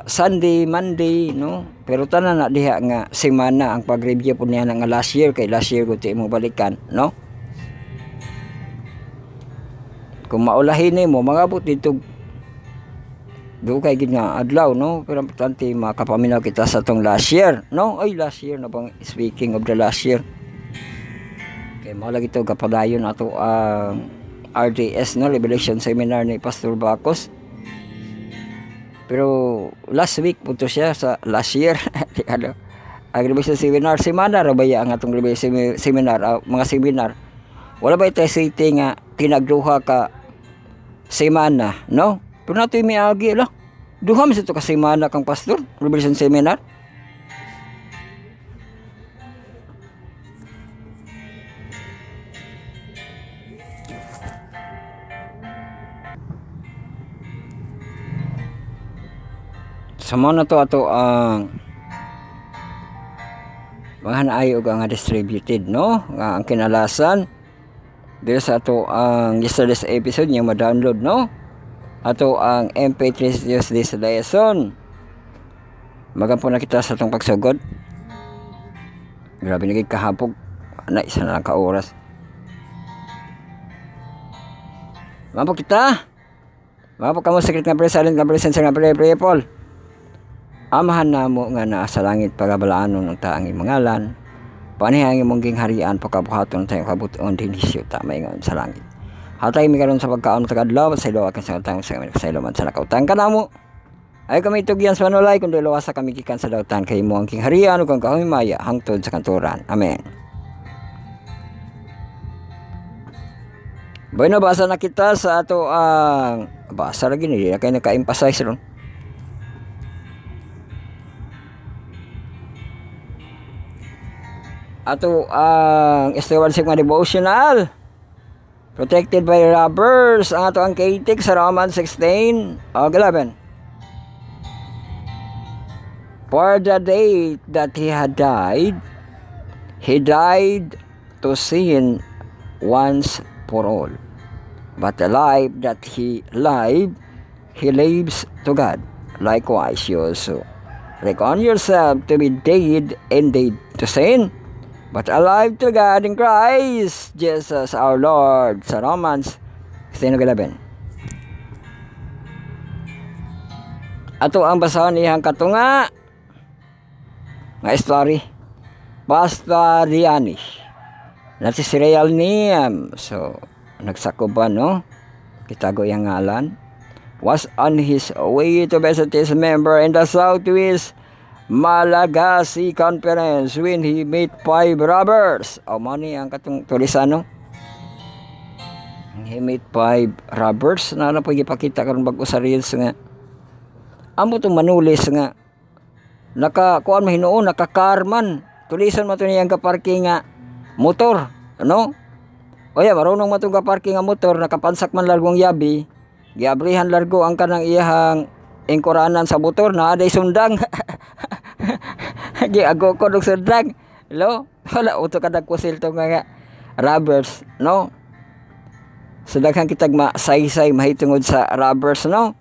Sunday, Monday, no? Pero tanan na diha nga semana ang pag-review po niya nga last year kay last year ko mo balikan, no? Kung maulahin mo mga abot dito do kay gid nga adlaw, no? Pero importante makapaminaw kita sa tong last year, no? Ay last year na bang speaking of the last year. Kay mao lagi to kapadayon ato ang RDS no Revelation Seminar ni Pastor Bacos. Pero last week po to siya sa last year. Ano? Ang Revelation Seminar semana ra ba ang atong Revelation Seminar mga seminar. Wala ba tayo city nga tinagduha ka semana, no? Pero nato miagi la. Duha man sa to ka semana kang pastor Revelation Seminar. Samo na to ato ang mga naayo nga distributed no nga ang kinalasan dito sa ato ang yesterday's episode niya ma-download no ato ang MP3 use this lesson. Magampo na kita sa atong pagsugod. Grabe naging kahapog na isa na lang ka oras. Mapo kita. Mapo kamo secret nga present nga present nga pre Paul. Amahan na mo nga naa sa langit pagabalanon ng taang imangalan. Panihangin mong gingharian pagkabuhaton tayo kabuton din hisyo tamay nga sa langit. Hatay mi karon sa pagkaon tagadlaw sa ilo akin sa tang sa ilo man sa nakautang kanamo. Ay kami tugyan sa manulay kun luwasa kami gikan sa dautan kay mo ang gingharian ug ang kahimaya hangtod sa kanturan. Amen. Bueno, basa na kita sa ato ang basa lagi ni kay naka-emphasize ron. Ato ang stewardship nga devotional protected by robbers ang ato ang kaitik sa Romans 16 og 11. For the day that he died to sin once for all, but the life that he lives to God. Likewise you also reckon yourself to be dead indeed to sin, but alive to God in Christ Jesus our Lord. Sa Romans 16:11. Ato ang basahon ihang katunga nga story. Pastoriani. Nati si real name. So, nagsakuban no? Kitago yung ngalan. Was on his way to visit his member in the Southwest Malagasy Conference when he met 5 robbers. O money ang katong tulisano. He met 5 robbers na po ipakita karon bag-o sa reels nga. Amo tong manulis nga kuan mahinuon nakakarman. Tulisan man to niyang ka-parking nga motor, ano? O ya marunong man tong ka-parking nga motor nakapansak man largong yabi. Giabrihan largo ang kanang iyahang engkoranan sa motor na aday sundang. Giago ko nung sundag. Lo, wala uto ka nagpusil to nga robbers, no? So daghang kitag masaysay mahitungod sa robbers, no?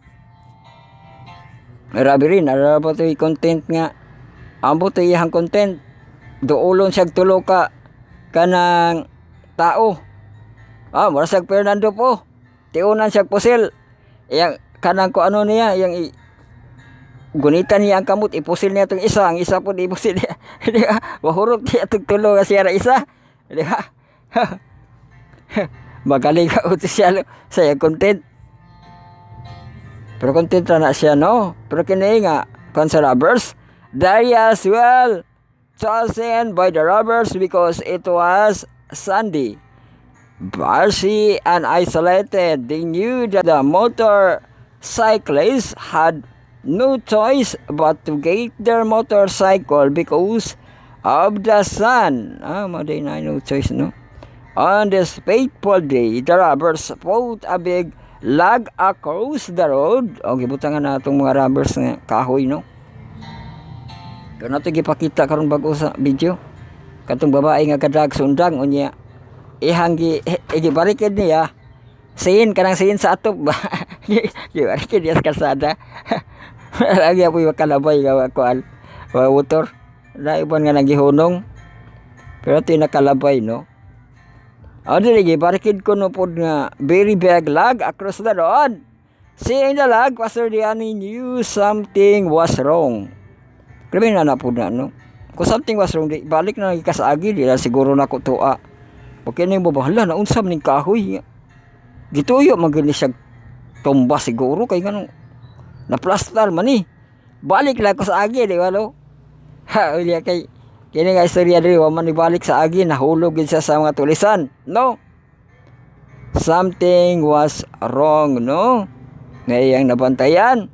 Robbery na po to content nga. Ambo to iyang content. Duulon siya tulo ka kanang tao. Mura siya Fernando po. Tiunan siya pusil. Yang kanang ko ano niya, yang gunitan niya ang kamot, ipusil niya itong isa, ang isa po ipusil niya. Di ba? Wahurot niya itong tulo nga siya na isa. Di ba? Magaling ka uto siya sa iyang content. Pero content na siya, no? Pero kini nga, kung sa robbers, Darius well chosen by the robbers because it was Sunday. Varsy and isolated, they knew that the motorcyclists had no choice but to get their motorcycle because of the sun. Maday na no choice, no? On this fateful day, the robbers put a big log across the road. Gibutangan na itong mga robbers nga kahoy, no? Kaya natin gipakita karon bago sa video. Katong babae nga kadrag sundang unya. Gibarikid niya. Sin sa atop ba? Gibarikid niya sa kalsada. Lagi apoy makalabay nga kuan. Motor. Laibon nga nagihunong. Pero ito nakalabay, no? Dili gibarikid ko no pod nga very big log across the road. Seeing the log, Pastor Diani knew something was wrong. Grabe na po na, no? Kung something was wrong, balik na nagkasagi, di na siguro na ko tuwa. Okay na yung babahala, naunsam ning kahoy. Gituyo, magaling siya tumba siguro, kaya nga na-plastar man eh. Balik lang ko sa agi, di ba, no? Uliya kay, kaya nga istorya rin, waman ibalik sa agi, nahulog din siya sa mga tulisan, no? Something was wrong, no? Ngayang nabantayan.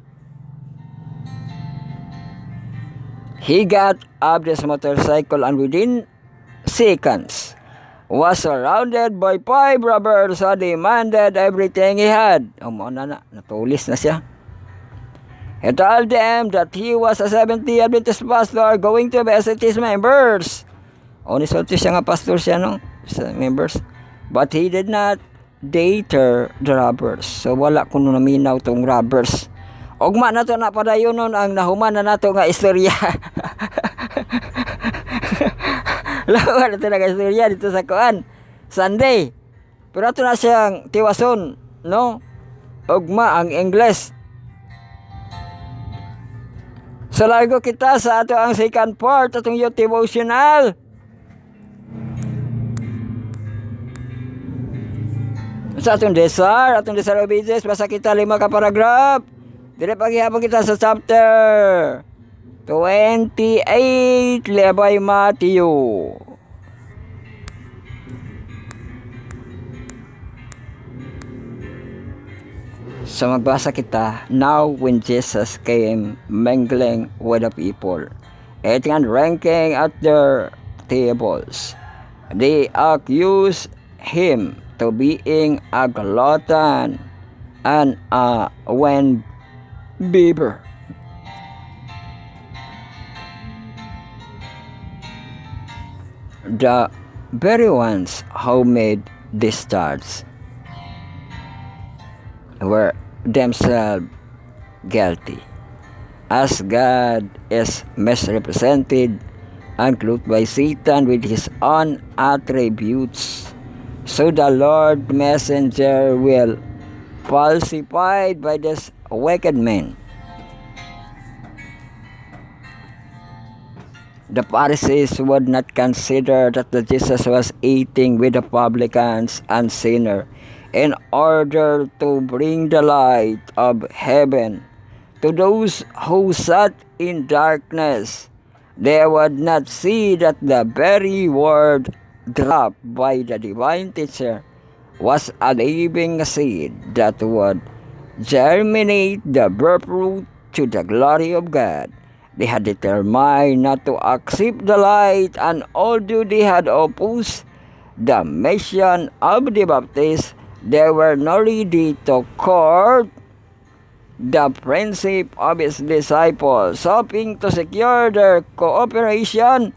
He got up this motorcycle and within seconds was surrounded by 5 robbers who demanded everything he had. Natulis na siya. He told them that he was a Seventh-day Adventist pastor going to visit his members. Nisulti siya nga pastor siya, no? Sa members. But he did not deter the robbers. So wala kuno naminaw tong robbers. Ugma na to na padayon nun ang nahuman na nato nga istorya. Lawa na ito nga istorya dito sa kuan. Sunday. Pero ito na siyang tiwason, no? Ugma ang English. So largo kita sa ato ang second part atong youth devotional. Sa atong desar obedience, basa kita 5 ka paragraph. Dire paghihapon kita sa chapter 28 lebay Matthew. So magbasa kita. Now when Jesus came mingling with the people, eating and drinking at their tables, they accused him to being a glutton and a wine-bibber. The very ones who made this charge were themselves guilty, as God is misrepresented and clothed by Satan with his own attributes. So the Lord messenger will falsified by this wicked man. The Pharisees would not consider that Jesus was eating with the publicans and sinners in order to bring the light of heaven to those who sat in darkness. They would not see that the very word dropped by the divine teacher was a living seed that would germinate the birth fruit to the glory of God. They had determined not to accept the light, and although they had opposed the mission of the Baptist, they were not ready to court the friendship of his disciples, hoping to secure their cooperation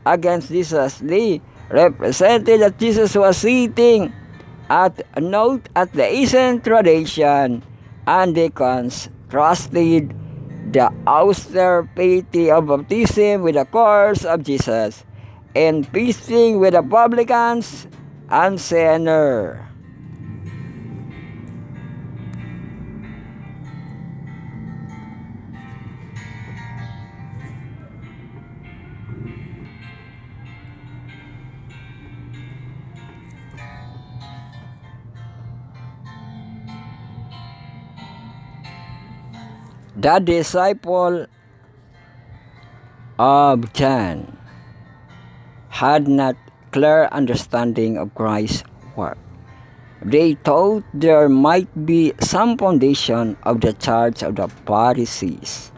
against Jesus. They represented that Jesus was sitting at a note at the ancient tradition, and deacons trusted the austere piety of baptism with the course of Jesus, and feasting with the publicans and sinners. The disciple of John had not clear understanding of Christ's work. They thought there might be some foundation of the charge of the Pharisees.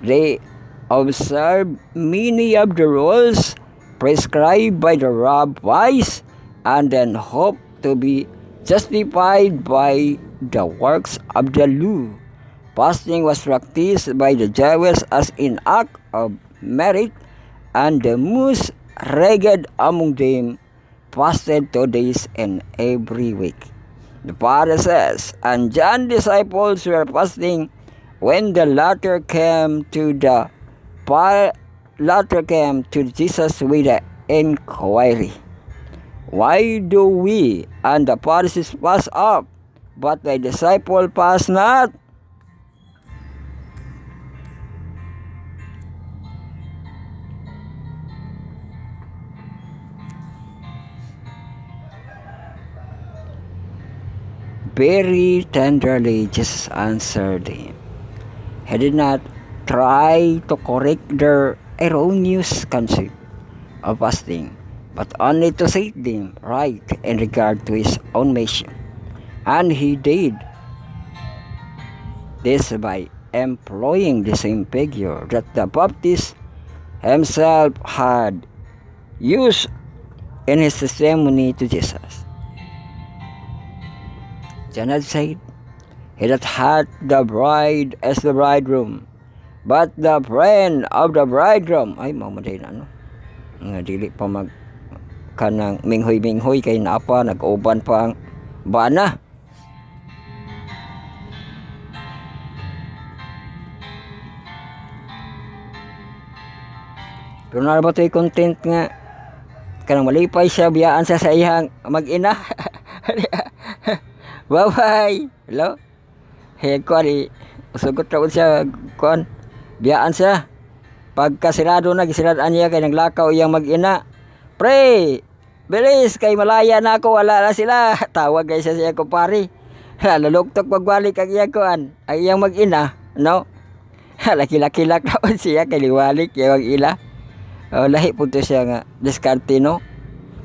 They observed many of the rules prescribed by the rabbis and then hoped to be justified by the works of the law. Fasting was practiced by the Jews as an act of merit, and the most ragged among them fasted 2 days and every week. The Pharisees and John's disciples were fasting when the latter came to Jesus with the inquiry, "Why do we and the Pharisees fast up, but thy disciple fast not?" Very tenderly, Jesus answered him. He did not try to correct their erroneous concept of fasting, but only to set them right in regard to his own mission. And he did this by employing the same figure that the Baptist himself had used in his testimony to Jesus. John had said, "He that hath the bride as the bridegroom, but the friend of the bridegroom," ay mamaday na nga dili pa mag kanang minghoy-minghoy kay napa nag-uban pa ang bana. Pero ba ito'y content nga kanang malipay siya biyaan sa iyang mag-ina. Bye-bye. Hello? Hey, kuan usugot ra siya kuan. Biyaan siya. Pagkasirado na gisirad-an niya kay naglakaw iyang mag-ina. Pre, bilis kay malaya na ako, wala na sila. Tawag kay siya ko pare. Laluktok pagbalik ang iyang kuan, ang iyang mag-ina, no? Laki-laki-lak na siya kay liwalik iyang mag-ila. Lahi po to siya nga diskarte, no?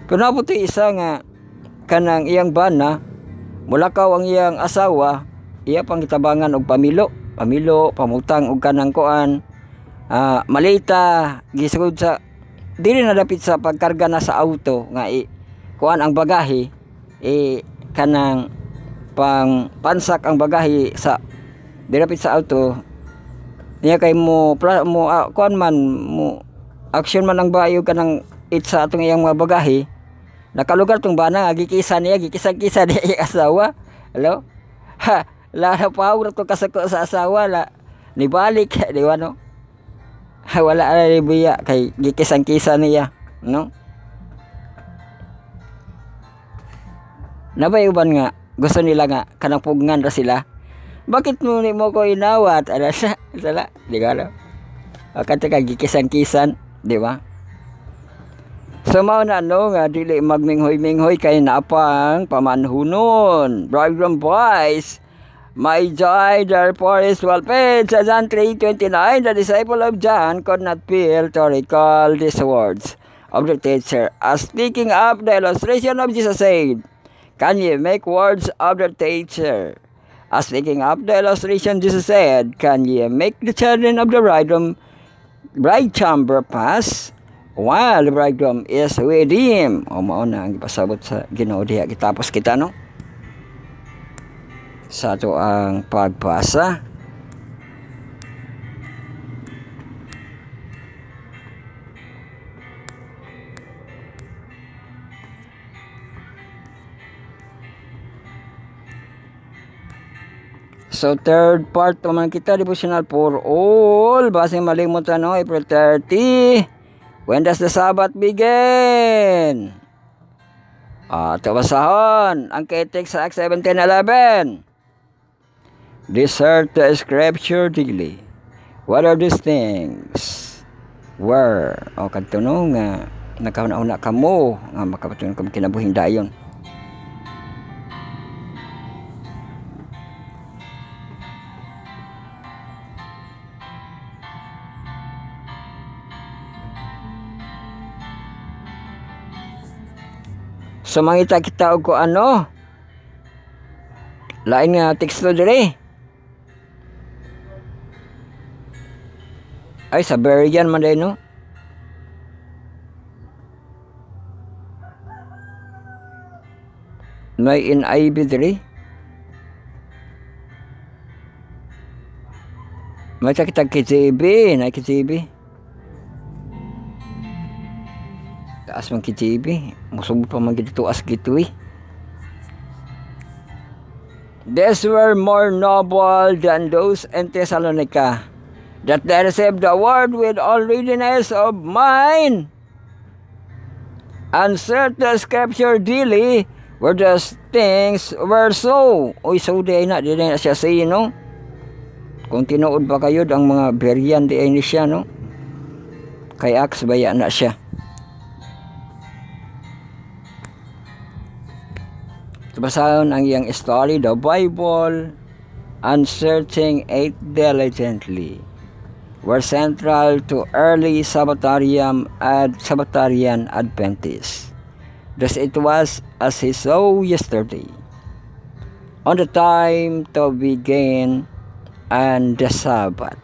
Pero na po to isa nga kanang iyang bana, mulakaw ang iyang asawa, iya pang kitabangan og pamilo, pamutang og kanang kuan, malita, gisugod sa dili na dapit sa pagkarga na sa auto nga kuan ang bagahe, kanang pang pansak ang bagahe sa dapit sa auto, niya kay kuan man mo action man ang bayo kanang sa atong iyang mga bagahe. Nakalugar tong bana, gikisa niya, gikisa-kisa niya yung asawa. Hello? Ha, lalo pa ako to kasako sa asawa, nibalik, di ba, no? Ha, wala na nibiya, kay gikisang-kisa niya, no? Nabayuban nga, gusto nila nga, kanang pugngan ra sila. Bakit mo ko inawat? Ano siya? Sala, di ka, no? Kata ka, gikisang-kisan, di ba? So mao na nga dili magminghoy-minghoy kay napang pamanhunon. Bridegroom boys, my joy therefore is well paid. Sa John 3:29, the disciple of John could not fail to recall these words of the teacher as speaking of the illustration of Jesus said, "Can ye make words of the teacher?" As speaking of the illustration, Jesus said, "Can ye make the children of the bride chamber pass while the bridegroom is with him?" O mao na ang ipasabot sa Ginoo diha kitapos kita, no? Sa ato ang pagbasa So third part naman kita, devotional for all. Basing malimutan no, April 30. When does the Sabbath begin? Ito basahon. Ang kay-text sa Acts 17:11. Discern the scripture daily. What are these things? Where? O kadto nga nakauna ka mo nga makapatunon ka kinabuhing dayon. So mangita kita og ano? Lain nga teksto dire. Ay sa Berean man day no. May NIV dire. May kita KJV, na KJV. Taas man KJV, musubot pa man gito as gitu eh. These were more noble than those in Thessalonica, that they received the word with all readiness of mind, and searched the scripture daily, where those things were so. Uy, so di na siya say, no? Kung tinuod ba kayo, ang mga Berean di ni siya, no? Kay Acts baya na siya. Basahin ang iyang story, the Bible, and searching it diligently, were central to early Sabbatarian Adventists. Thus it was as he saw yesterday, on the time to begin and the Sabbath.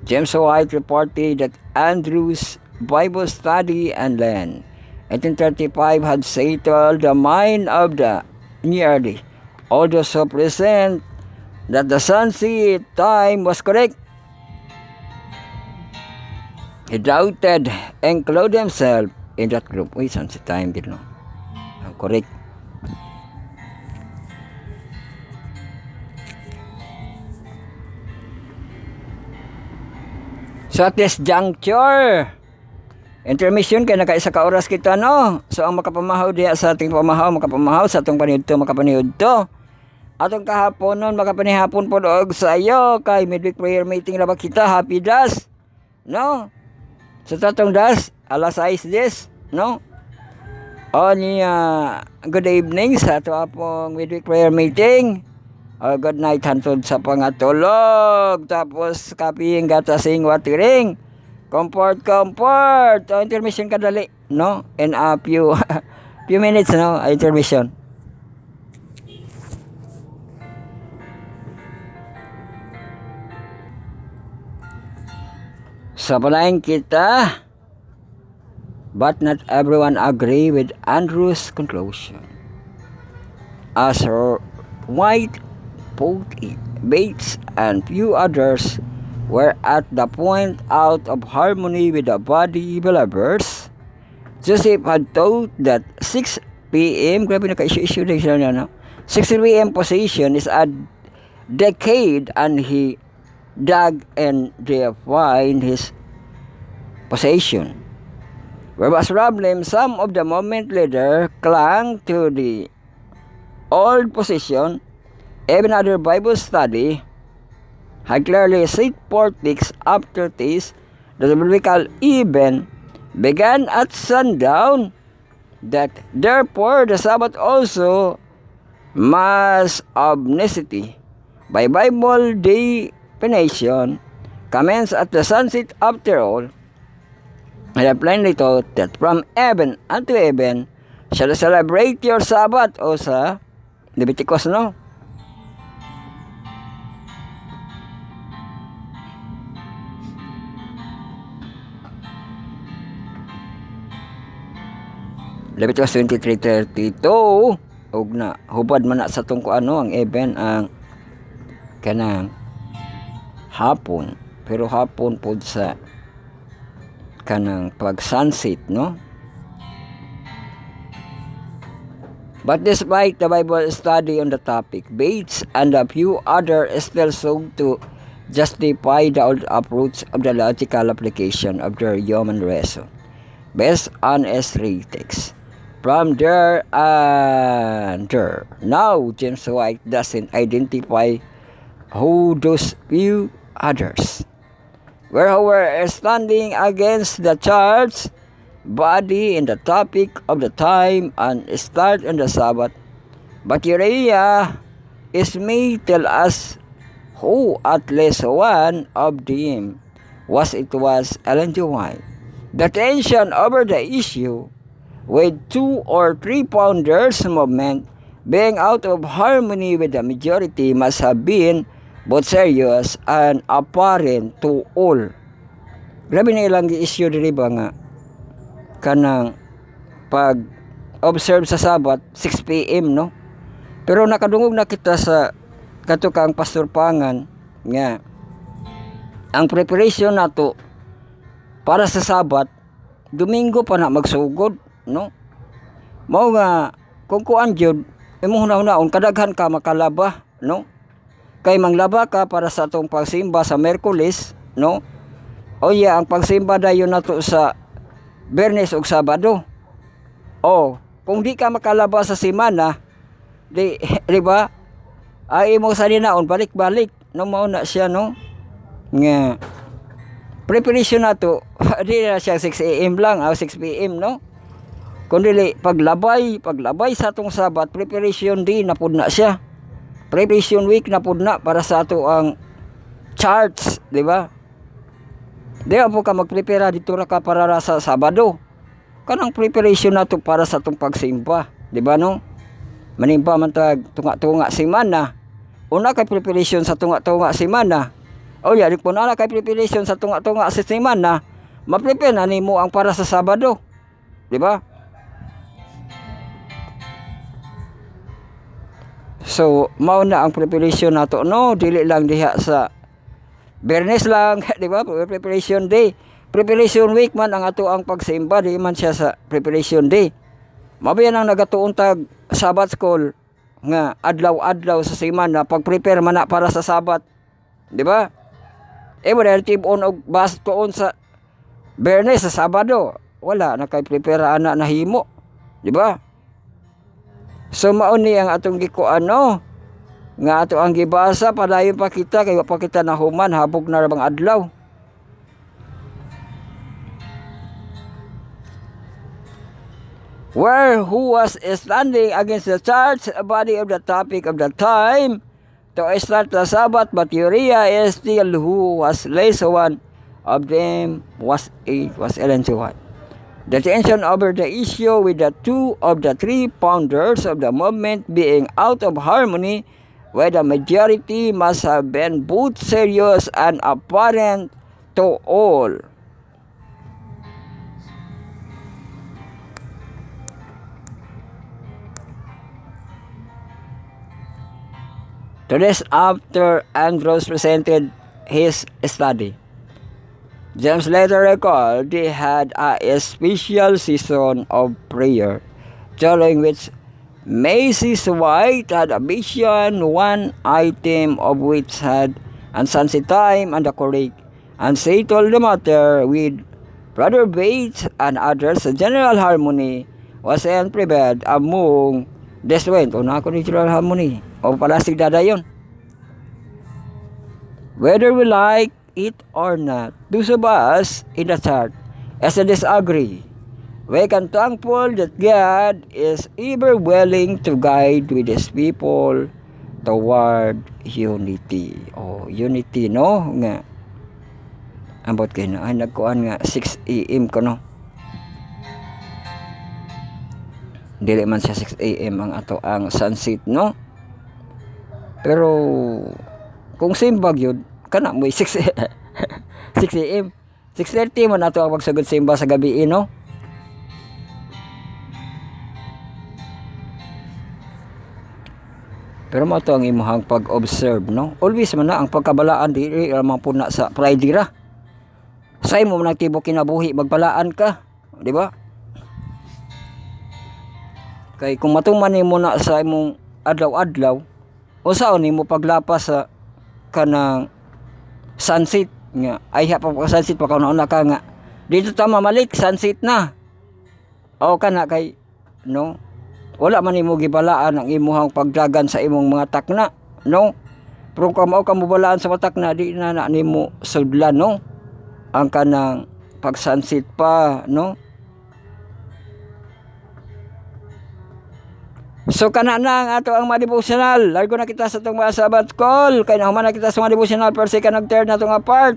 James White reported that Andrew's Bible study and Len 1835 had settled the mind of the nearly all those who present that the sunset time was correct. He doubted and included himself in that group. Uy, sunset time din, no? Correct. So at this juncture, intermission kay nakaisa ka oras kita, no? So ang makapamahaw diya sa ating makapamahaw sa atong makapaniudto. Atong kahapon nun makapanihapon po og sa iyo kay midweek prayer meeting na ba kita, happy das, no? Sa tatong das alas 6 no? O niya good evening sa ato apong midweek prayer meeting. Good night hantod sa pangatulog, tapos kaping gatasing watering. Comfort. Intermission ka dali, no? In a few minutes, no? Intermission. Sa palain kita, but not everyone agree with Andrew's conclusion. As White put it, Bates and few others were at the point out of harmony with the body believers. Joseph had taught that 6 p.m. grabe na ka-issue na siya na, no? 6 p.m. position is a decade, and he dug and defined his possession. Where was problem, some of the movement leader clung to the old position. Even other Bible study had clearly set forth after this that the biblical even began at sundown, that therefore the Sabbath also must of necessity by Bible definition commence at the sunset after all. And I plainly taught that from even unto even shall celebrate your Sabbath, o sa Leviticus, no? Leviticus 23:32, ug na hubad man na sa tungko ano ang even ang kanang hapon, pero hapon pod sa kanang pag sunset, no? But despite the Bible study on the topic, Bates and a few others still sought to justify the old approach of the logical application of their human reason based on S3 text. From there and there. Now, James White doesn't identify who those few others were who were standing against the church body in the topic of the time and start on the Sabbath. But Uriah is may tell us who at least one of them was. It was Ellen G. White. The tension over the issue with 2 or 3 founders movement being out of harmony with the majority must have been both serious and apparent to all. Grabe na ilang issue diri ba nga kanang pag observe sa Sabat 6 PM no. Pero nakadungog na kita sa katukang Pastor Pangan nga ang preparation nato para sa Sabat Domingo pa na magsugod no. Mao nga kung kuan gyud imong hunahunahon kadaghan ka makalaba no. Kay manglaba ka para sa atong pagsimba sa Miyerkules no. O ang pagsimba dayon nato sa Biyernes ug Sabado. O kung di ka makalaba sa semana di ba ay imo sa dinaon balik-balik no mao na siya no. Nga preparation nato di na siya 6 AM lang o 6 PM no. Kundi paglabay sa atong Sabat preparation din na pud na siya. Preparation week na pud na para sa ato ang charts, di ba? Di po ka magprepara dito ra ka para sa Sabado. Kanang preparation nato para sa atong pagsimba, di ba no? Manimba man tag tunga-tunga semana. Una kay preparation sa tunga-tunga semana. O di po na kay preparation sa tunga-tunga sa semana, ma-prepare na nimo ang para sa Sabado. Di ba? So, mao na ang preparation nato no, dili lang diha sa Biyernes lang, di ba? Preparation day. Preparation week man ang ato ang pagsimba, di man siya sa preparation day. Mabayan ang nagatuon tag Sabbath school nga adlaw-adlaw sa semana pag-prepare man na para sa Sabat. Di ba? Mo relative on og bas tuon sa Biyernes sa Sabado. Wala na kay prepare ana nahimo. Di ba? So mao ni ang atong gikuan no. Nga ato ang gibasa padayon pa kita kay wa pa kita nahuman habog na rabang adlaw. Who was standing against the church body of the topic of the time to start the Sabbath, but Uriah is still who was less one of them was Ellen G. White. The tension over the issue with the 2 of the 3 founders of the movement being out of harmony with the majority must have been both serious and apparent to all. To this, after Andrews presented his study, James later recalled they had a special season of prayer, during which Mrs. White had a vision, one item of which had an sunset time and a correct, and settled the matter with Brother Bates and others. A general harmony was then prevailed among this went on ako ni general harmony o palasig dadayon. Whether we like it or not, those of us in the church as a disagree, we can thankful that God is ever willing to guide with His people toward unity. Unity no nga. Ambot kay na ay nagkuan nga 6 AM ko no. Dili man siya 6 AM ang ato ang sunset no. Pero kung simbag yun kana mo 6 AM 6:30 man ato ang pagsugod simba sa gabi no. Pero mo to ang imuhang pag-observe no. Always man na ang pagkabalaan diri ramang puna sa Friday ra. Sa imo man nagtibo kinabuhi magbalaan ka, di ba? Kay kung matuman nimo na sa imong adlaw-adlaw, usaon nimo paglapas sa kanang sunset nga ay pa sunset pa kauna ka nga dito ta mamalik sunset na. O kana kay no, wala man nimo gibalaan ang imuhang pagdagan sa imong mga takna, no? Pero kung mao ka mobalaan sa matak na di na nimo sudlan, no? Ang kanang pag sunset pa, no? So kana na ang ato ang mga devotional. Largo na kita sa itong mga Sabbath call. Kaya nahuman na kita sa mga devotional per se ka nag-turn na itong part.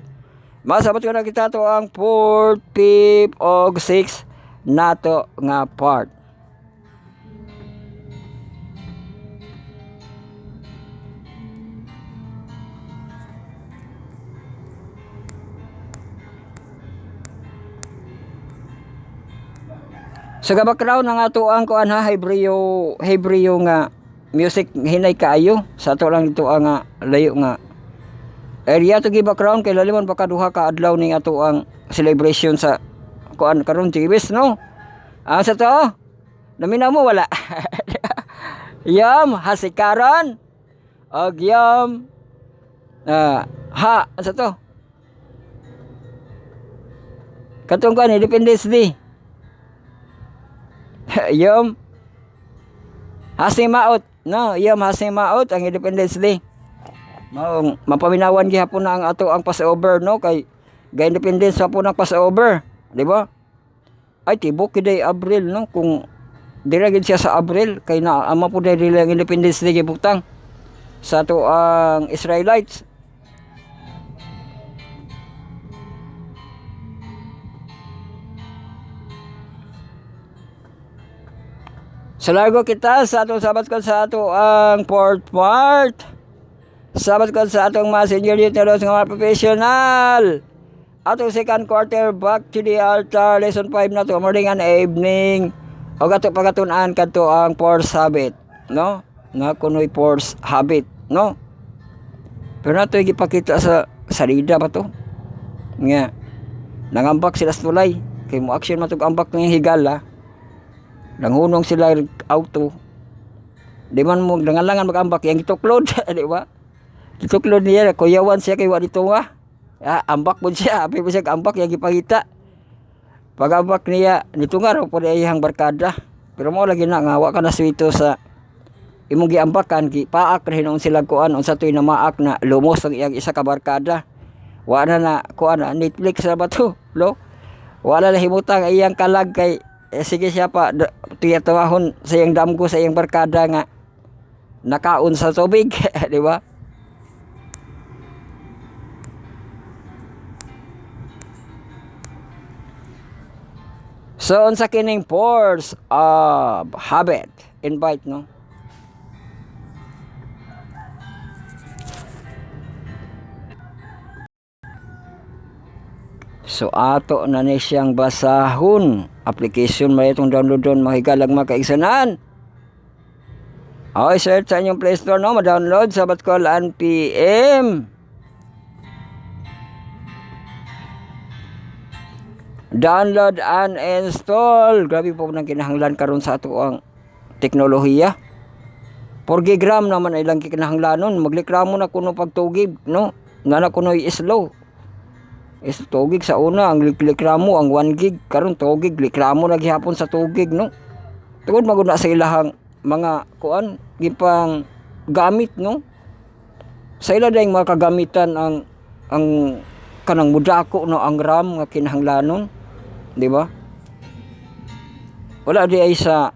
Masabat ko na kita to ang 4th, 5th, o 6th na to nga part. Sa background ng ato ang kuan ha, Hebreo nga music hinay kaayo sa ato lang dito ang layo nga area to gi background kay lalimon pa kaduha ka adlaw ning ato ang celebration sa kuan karon Tibis, no? Sa to naminaw mo wala. Yam hasikaron og yam ha sa to katong kuan Independence Day. Yom hasimaot, no? Yom hasimaot ang Independence Day. Maong mapaminawan gihapon na ang ato ang Passover, no? Kay ga Independence pa po ng Passover, di ba? Ay tibok kiday Abril, no? Kung dira gid siya sa Abril kay na ama po diri ang Independence Day gibutang sa ato ang Israelites. So largo kita sa atong Sabbath call sa ato ang 4th part. Sabbath call sa atong mga senior leaders nga mga professional. Atong 2nd quarter back to the altar. Lesson 5 na to, morning and evening. O ato pagatunan kadto ang force habit, no? Nga kunoy force habit, no? Pero nato gipakita sa salida pa to. Nga nangambak sila sa tulay. Kay mo action matug ambak ng higala. Langhunong sila auto. Di man mo langan-langan mag-ambak yang gituklod, di ba? Gituklod niya, kuyawan siya kay wa dito nga. Ambak po siya, api po siya ambak yang gipakita. Pag-ambak niya, dito nga raw po iyang barkada. Pero mo lagi na nga, wa ka na swito sa imong giambakan, paak rin noon sila kuan, unsa to'y na maak na lumos ang iyang isa ka barkada. Wa na kuan na Netflix na ba to, lo? Wala na himutang iyang kalag kay sige siya pa tuyatawahon sa iyang damgo sa iyang barkada nga nakaon sa tubig, di ba? So unsa kining force of habit, invite, no? So ato na ni siyang basahon. Application may itong downloadon, mahigalag makaigsanan. Okay, search sa inyong Play Store, no? Ma-download Sabbath Call NPM. Download and install. Grabe po nang kinahanglan karon sa ato ang teknolohiya. 4 gram naman ay lang kinahanglanon. Maglikramo na kuno pagtugib, no? Nga na kuno slow. Is tugig sa una ang likramo ang 1 gig karon tugig likramo na gihapon sa tugig, no? Tungod magud na sa ilahang mga kuan gipang gamit, no? Sa ila dayong mga kagamitan ang kanang mudako, no, ang RAM nga kinahanglanon, di ba? Wala di ay sa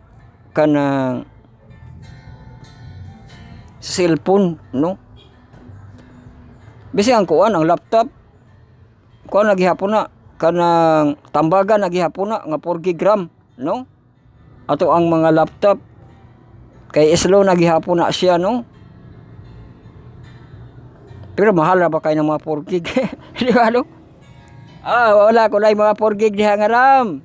kanang cellphone, no? Bisi ang kuan ang laptop kuan nagihapon na kanang tambagan nagihapon na nga 4 gram, no? Ato ang mga laptop kay slow nagihapon na siya, no? Pero mahal na ba kayo ng mga 4 gig? Di ba, no? Wala ko na mga 4 gig diha nga RAM.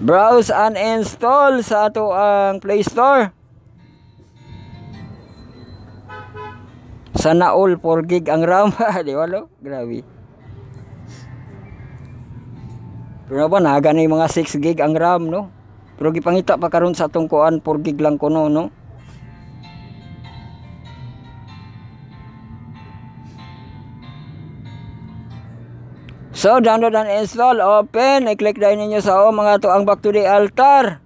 Browse and install sa ato ang Play Store. Sana all 4 gig ang RAM. Di ba, no? Grabe. Pero ba na gani mga 6 gig ang RAM, no? Pero gipangita pa karon sa atong kuan 4 gig lang kuno no. So download and install, open, i-click dahil ninyo sa mga to ang back to the altar.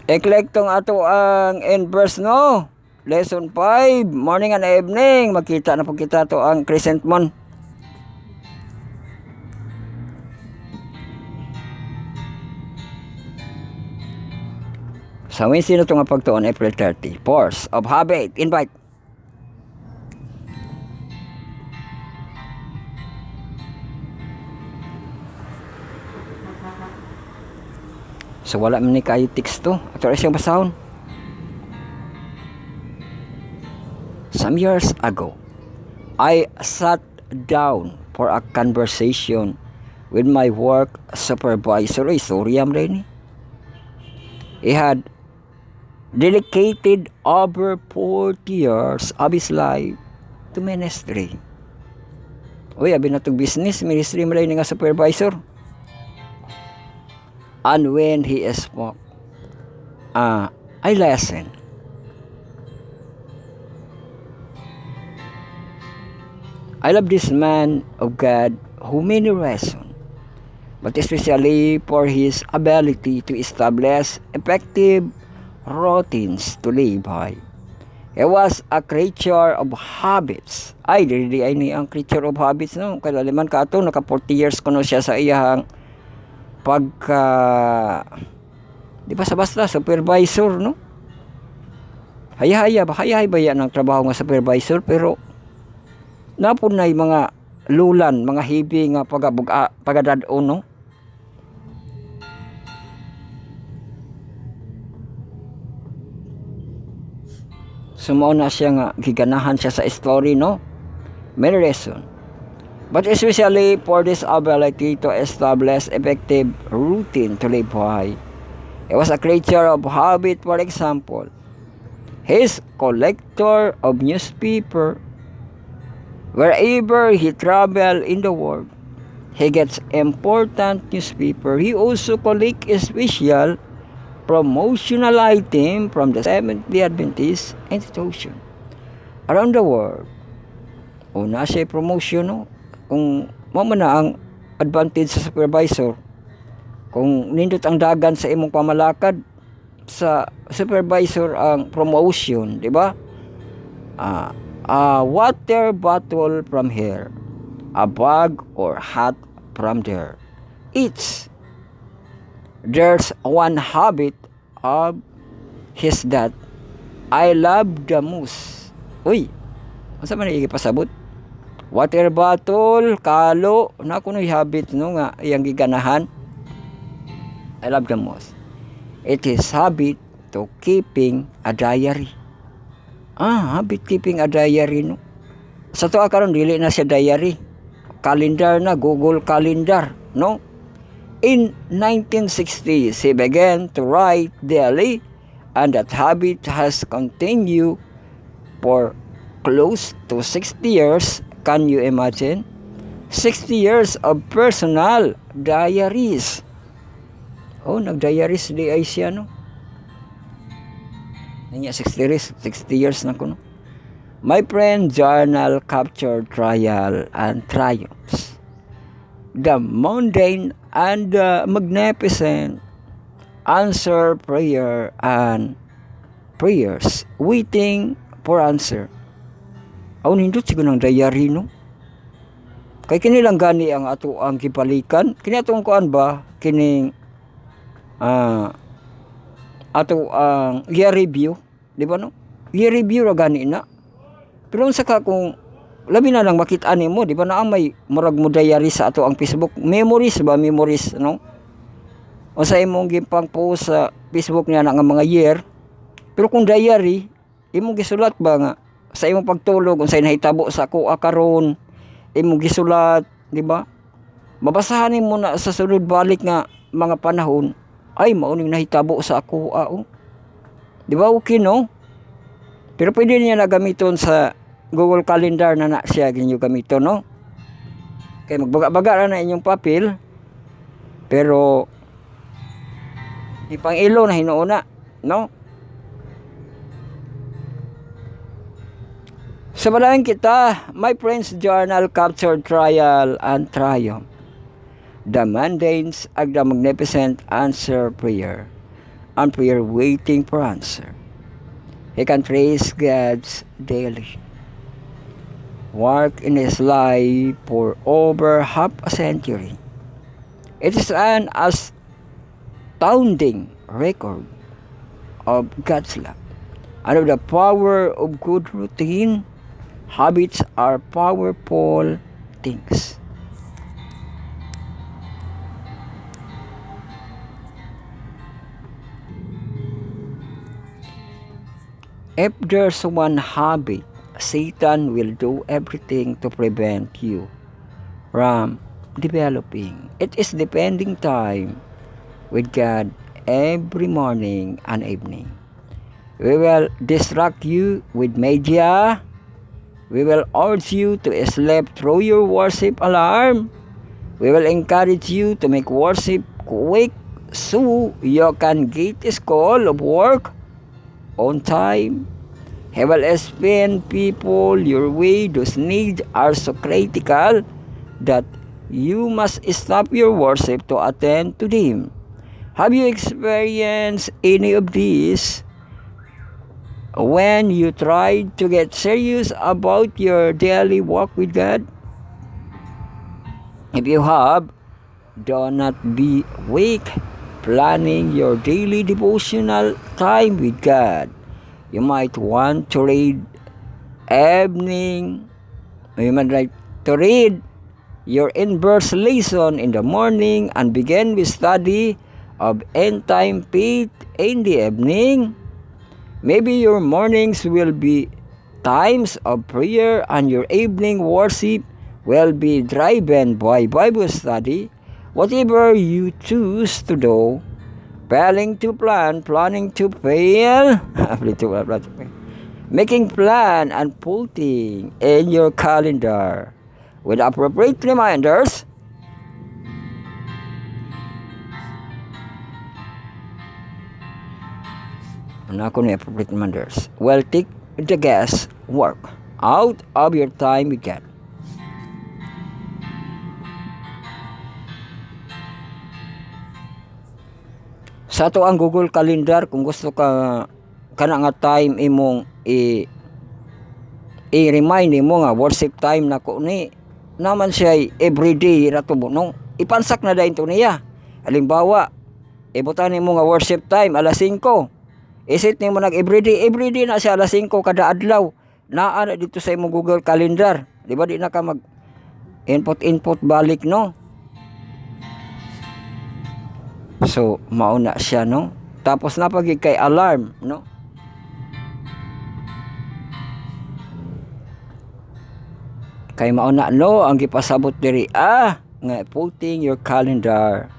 I-click tong ato ang in verse no. Lesson 5, morning and evening. Makita na po kita to ang crescent moon. Sa Wednesday na ito nga pagtuon, April 30. Force of habit. Invite. So wala man ni kayo text to. Ato rin siyang basahon. Some years ago, I sat down for a conversation with my work supervisor. Sorry, rin. He had dedicated over 40 years of his life to ministry. Uy, abi na itong business, ministry mo rin nga supervisor. And when he spoke, I listened. I love this man of God who many reasons, but especially for his ability to establish effective routines to live by. He was a creature of habits. Ay, dili ay ni ang creature of habits no. Kaya liman ka ato, naka 40 years kuno siya sa iyang pagka di ba sa basta supervisor no. Haya ba yan ang trabaho nga supervisor, pero napon na mga lulan, mga hibi nga pagadadon no. Sumao na siya nga giganahan siya sa story no. Many reason, but especially for this ability to establish effective routine to live by. He was a creature of habit. For example, his collector of newspaper. Wherever he travel in the world, he gets important newspaper. He also collect special promotional item from the Seventh-day Adventist institution around the world. Una siya promotion no. Kung mamana ang advantage sa supervisor, kung nindot ang dagan sa imong pamalakad sa supervisor ang promotion, di ba? A water bottle from here, a bag or hat from there. There's one habit of his that I love the most. Uy, unsa man igipasabot? Water bottle, kalo, na kuno habit no nga iyang giganahan. I love the most. It is habit to keeping a diary. Habit keeping a diary no. Sa to karon dili na siya diary. Calendar na, Google Calendar, no? In 1960s, he began to write daily, and that habit has continued for close to 60 years. Can you imagine? 60 years of personal diaries. Nag-diaries di ay siya, no? Niya 60 years na ko no. My friend journal captured trial and triumphs, the mundane and the magnificent, answer prayer and prayers waiting for answer. Nindot siguro ng diary no. Kay kini lang gani ang ato ang kipalikan. Kini atong kuan ba kining ato ang year review, di ba no? Year review ra gani na. Pero unsa ka kung labi na lang makita nimo, di ba na ang may murag mo diary sa ato ang Facebook, memories no? O sa imong gimpang post sa Facebook niya nga mga year. Pero kung diary, imong gisulat ba nga sa imong pagtulog unsay nahitabo sa ako karon, imong gisulat, di ba? Mabasahan nimo na sa sunod balik nga mga panahon, ay mauning nahitabo sa ako di ba okay no? Pero pwede niya na gamiton sa Google Calendar na siya ginyo gamiton no. Kay magbaga-baga na inyong papel, Pero ipang-ilo na hinuuna, no? Sa balangin kita, my friends journal captured trial and triumph. The mundanes ag the magnificent answer prayer, and prayer waiting for answer. He can trace God's daily work in his life for over half a century. It is an astounding record of God's love and of the power of good routine. Habits are powerful things. If there's one habit, Satan will do everything to prevent you from developing. It is spending time with God every morning and evening. We will distract you with media. We will urge you to sleep through your worship alarm. We will encourage you to make worship quick so you can get a call of work on time. He will spend people your way. Those needs are so critical that you must stop your worship to attend to them. Have you experienced any of these? When you try to get serious about your daily walk with God? If you have, do not be weak planning your daily devotional time with God. You might want to read your in-verse lesson in the morning and begin with study of end-time faith in the evening. Maybe your mornings will be times of prayer and your evening worship will be driven by Bible study. Whatever you choose to do, planning to fail, making plan and putting in your calendar with appropriate reminders. Appropriate reminders will take the guess work out of your time with God. Sa to ang Google Calendar, kung gusto ka kana nga time imong i-remind mo nga worship time na ko ni naman siya everyday rato no ipansak na dayon to niya. Halimbawa, ibutan nimo nga worship time alas 5. Isit nimo nag everyday na siya alas 5 kada adlaw. Naa na dito sa imong Google Calendar. Di ba di na ka mag input balik no? So mauna siya no. Tapos napagig kay alarm no. Kay mauna no ang gipasabot diri nga putting your calendar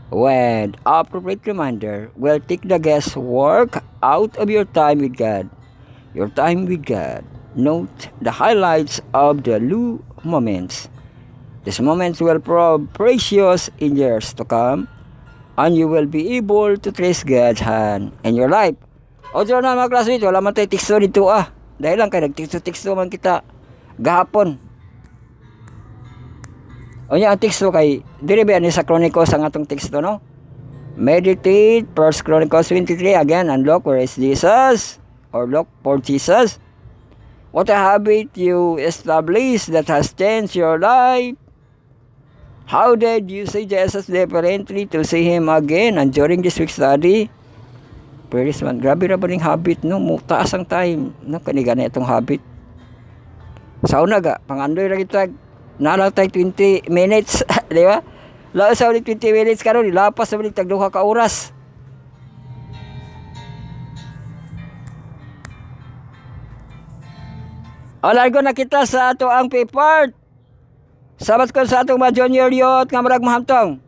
with appropriate reminder will take the guesswork out of your time with God. Your time with God. Note the highlights of the low moments. These moments will prove precious in years to come, and you will be able to trace God's hand in your life. O dyan na mga classmates, wala man tayo teksto dito Dahil lang kayo nagteksto man kita gahapon. O niya ang teksto kay diri ba ni sa Chronicles ang atong teksto no? Meditate 1 Chronicles 23 again and look where is Jesus or look for Jesus. What a habit you established that has changed your life. How did you see Jesus differently to see Him again? And during this week's study, praise man, grabe ra ba ning habit no? Mutaas ang time no kanigana itong habit. Sa una ga pangandoy ra kita nalang tayo 20 minutes, di ba? Laos sa ulit 20 minutes karon ilapas sa ulit tag 2 ka oras. Alargo na kita sa ato ang paper. Sabat ko sa atong mga junior youth nga marag mahamtong.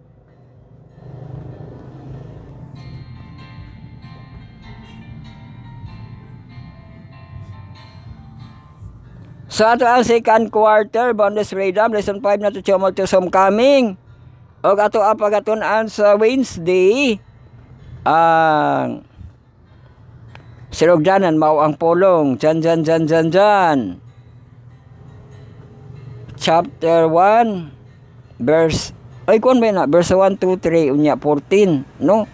Sa ato ang second quarter, bonus freedom, lesson 5 na to chomol to homecoming. Og ato pagatun-an sa Wednesday ang sinugdanan mao ang pulong jan. Chapter 1 verse kuan ba na verse 1 2 3 unya 14 no.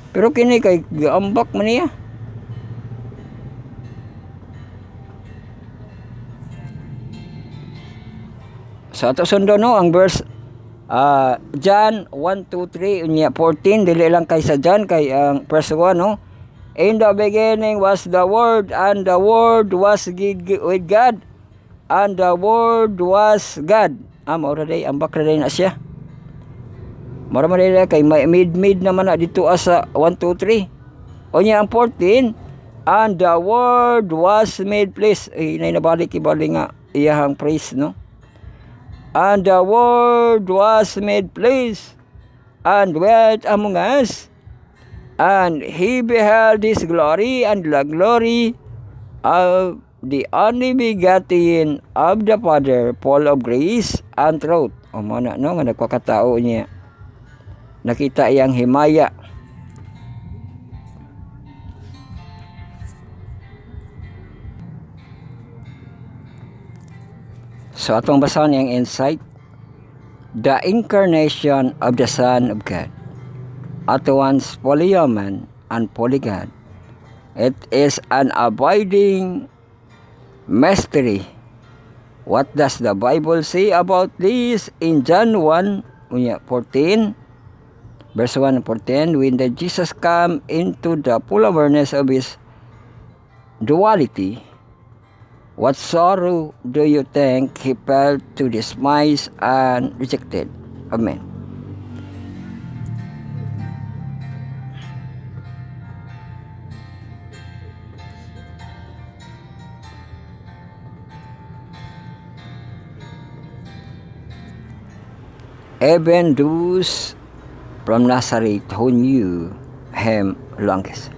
Pero kini kay gaambak man niya. Sa ato sundo no ang verse John 1 2 3 unya 14 dili lang kay sa John kay ang verse 1 no. In the beginning was the Word, and the Word was with God, and the Word was God. Mao ra day ambak ra day na siya. Mara man day kay mid naman na dito sa 1 2 3. Unya ang 14, and the Word was made flesh. Inay nabalik ibali nga iyahang praise no. And the Word was made flesh and dwelt among us, and he beheld his glory, and the glory of the only begotten of the Father, full of grace and truth. O mana no nga nagpakatao niya. Nakita iyang himaya. So atong basahan yung insight. The incarnation of the Son of God. At once polyhuman and polygod. It is an abiding mystery. What does the Bible say about this in John 1:14? Verse 1 and 14, when the Jesus come into the full awareness of his duality, what sorrow do you think he felt to despise and rejected? Amen. Even those from Nazareth who knew him longest.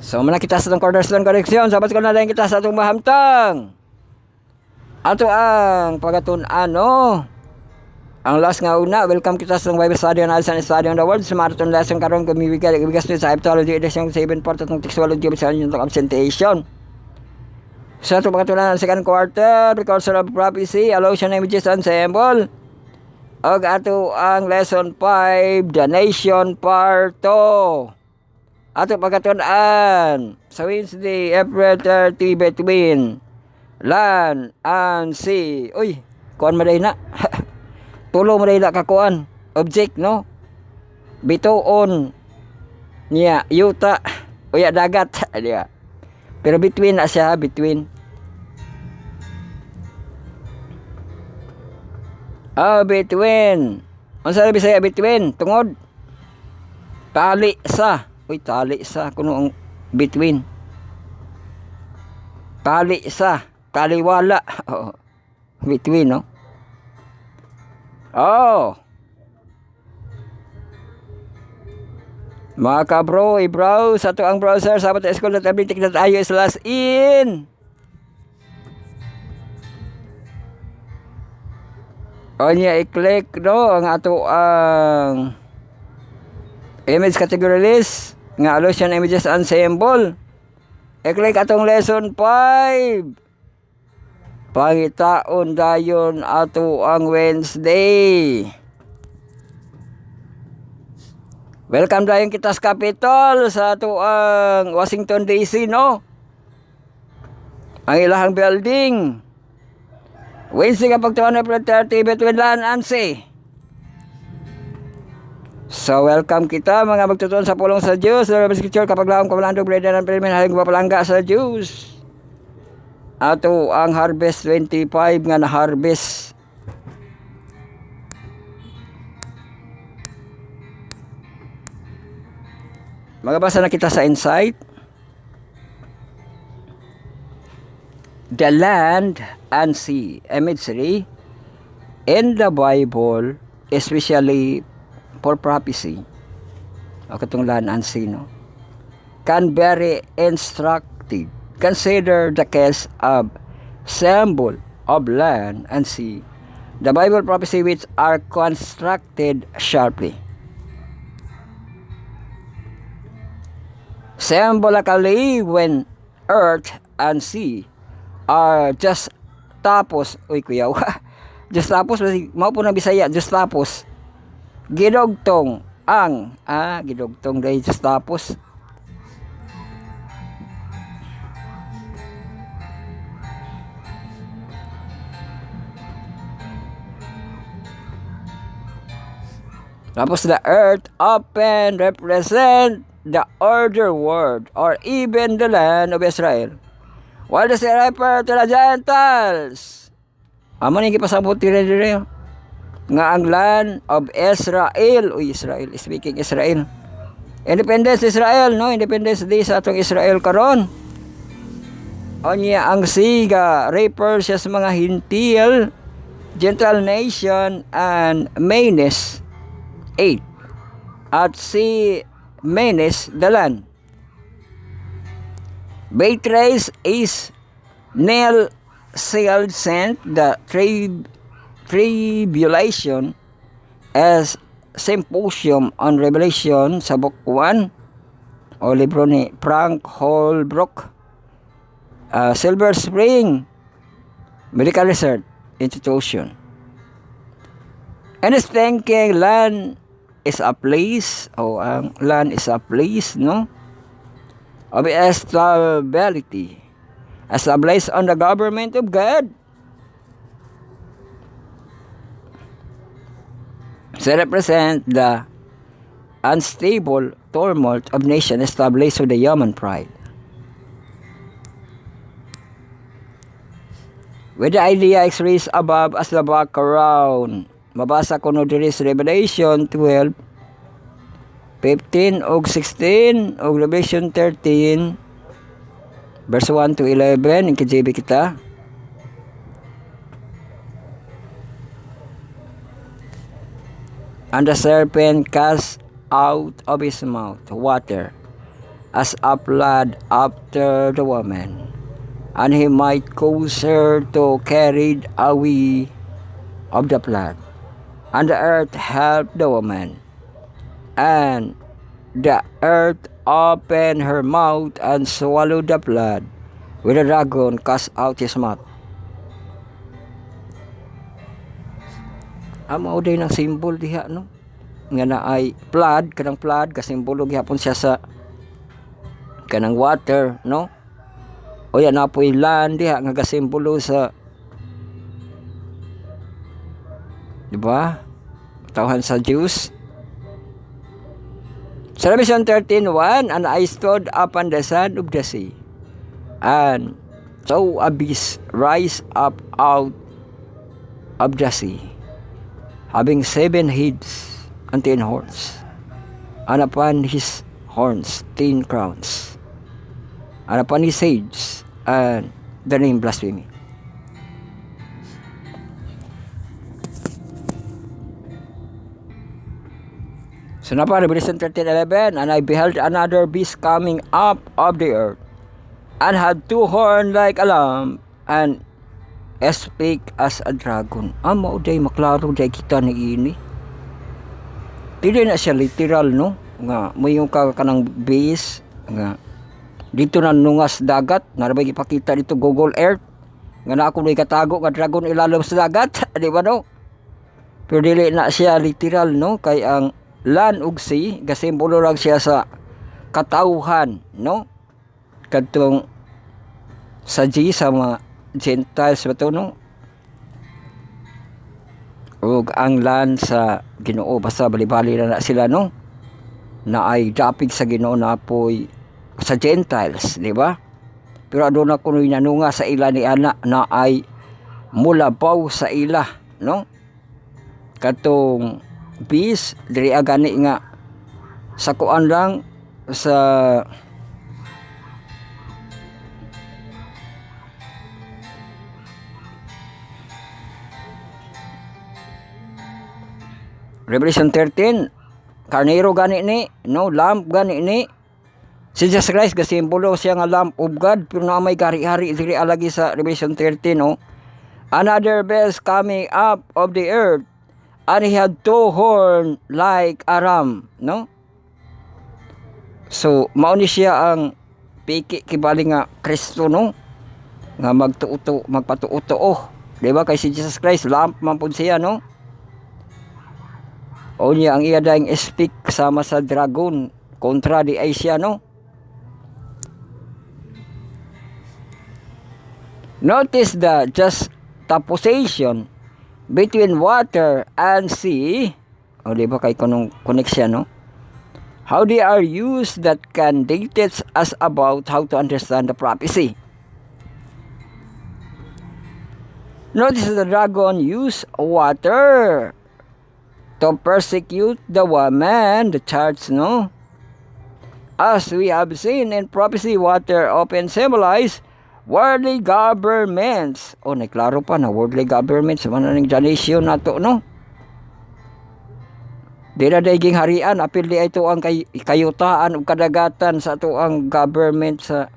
So muna kita sa itong cornerstone correction. Sabat ko na rin kita sa itong mahamtang. Ato ang pagatun-an no. Ang last nga una, welcome kita sa itong Bible study on Alice and Study on the World. Sa marathon lesson karon gumibigas nyo sa Egyptology edition 7 part at ng textualogy sa inyo ng absentation. Sa itong pagkatulan ng second quarter, recursal of prophecy, allusion images and symbol. Og ato ang lesson 5, the nation part 2. Ato pagkatulan sa Wednesday, April 30, between land and sea. Uy, kuan maday na. Tulo maday na kakuan. Object, no? Bituon niya, yuta, uya dagat. Diya. Pero between na siya, between. Between. Ang sabi saya between, tungod. Tali sa. Uy, tali sa. Kuno ang between. Tali sa. Taliwala. Oh. Between, no? Oh. Mga kabro, i-browse ato ang browser sa sabat.school.abtik.io/in. O niya i-click no ang ato ang image category list nga allusion images and symbol. I-click atong lesson 5. Pangitaon dayon ato ang Wednesday. Welcome dayon kita sa Capitol sa ato ang Washington DC no. Ang ilahang building. Wednesday kapag tuwan April 30 between land and sea. So welcome kita mga magtutuon sa pulong sa Diyos. Sa scripture kapag lahom kapalandog bread and pilimin haling mapalangga sa Diyos. Ato ang harvest 25 nga na harvest. Magabasa na kita sa insight. The land and sea imagery in the Bible, especially for prophecy, o katong land and sea, no, can very instructive. Consider the case of symbol of land and sea. The Bible prophecy which are constructed sharply. Symbolically, when earth and sea are just tapos, uy kuya, just tapos, mao po na Bisaya, just tapos, gidugtong ang, gidugtong dahil just tapos, tapos the earth often represent the order world or even the land of Israel. While the sea refer to the Gentiles. Amo ni gipasabot dire nga ang land of Israel o Israel, speaking Israel. Independence Israel, no? Independence Day sa atong Israel karon. Onya ang siga refer siya sa mga hintil, Gentile nation and Menes 8 at si Menes the land. Beatrice is Nel sealed sent the tribulation as symposium on Revelation sa book 1 o libro ni Frank Holbrook, Silver Spring Medical Research Institution. And it's thinking land is a place, ang land is a place, no? Of stability, established on the government of God. So represent the unstable tumult of nation established with the human pride. With the idea expressed above as the background, mabasa ko no diri sa Revelation 12, 15 og 16 og Revelation 13 verse 1 to 11 in KJV kita. And the serpent cast out of his mouth water as a flood after the woman, and he might cause her to carried away of the flood. And the earth helped the woman, and the earth opened her mouth and swallowed the flood, with the dragon cast out his mouth. Amo day ng symbol diha, no? Nga na ay flood, kanang flood kasimbolo gihapon siya sa kanang water, no? O yan na po land diha nga kasimbolo sa, diba? Tawhan sa Jews. Sa Revelation 13:1, and I stood upon the sand of the sea, and saw a beast rise up out of the sea, having 7 heads and 10 horns, and upon his horns 10 crowns, and upon his heads and the name blasphemy. So na pa, Revelation 13:11, and I beheld another beast coming up of the earth, and had 2 horns like a lamb, and spake as a dragon. Amo day maklaro day kita ni ini. Dili na siya literal, no? Nga mo yung kanang beast nga dito na nungas dagat, narabay ipakita dito Google Earth. Nga na ako may katago nga dragon ilalim sa dagat, di ba, no? Pero dili na siya literal, no? Kay ang land ug sea gasimbolo lang siya sa katawhan, no? Kadtong sa sa mga Gentiles ba to, no? Ug ang land sa Ginoo basta bali-bali na sila, no? Na ay dapig sa Ginoo na apoy sa Gentiles, di ba? Pero aduna kuno nanunga sa ila ni ana na ay mulabaw sa ila, no? Katong beast diri agani nga sa kuan lang sa Revelation 13, karnero gani ni, no, lamb gani ni, Si Jesus Christ gasimbolo siya nga lamp of God, pero na may gari-hari diri alagi sa Revelation 13, no? Another beast coming up of the earth, and he had two horns like a ram, no? So mao ni siya ang piki kibali nga Kristo, no? Nga magpatuo-tuo, di ba? Kay si Jesus Christ lamp man pud siya, no? O niya ang iya daing speak sama sa dragon kontra di Asia, no? Notice the juxtaposition between water and sea. O di ba kay kunong connection, no? How they are used that can dictate us about how to understand the prophecy. Notice the dragon used water to persecute the woman, the church, no? As we have seen in prophecy, water often symbolize worldly governments. O, naklaro pa na worldly governments. Ano ng nation na to, no? Di na daiging harian, apil di ito ang kayutaan o kadagatan sa ito ang government sa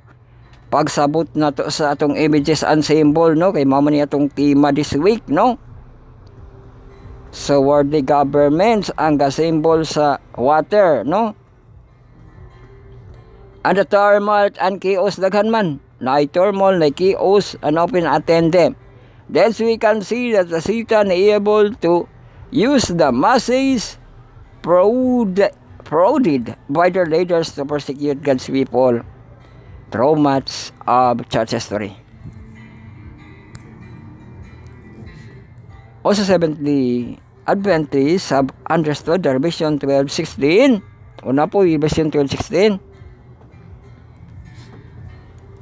pagsabot na to sa atong images and symbol, no? Kay mama niya itong tema this week, no? So, worldly governments ang symbol sa water, no? And the turmoil and chaos daghan man. Na turmoil, na chaos, and open attend them. Thus we can see that the Satan is able to use the masses prodded by their leaders to persecute God's people through much of church history. Also, Seventh-day Adventists have understood the Revelation 12:16. Una po, Revelation 12:16.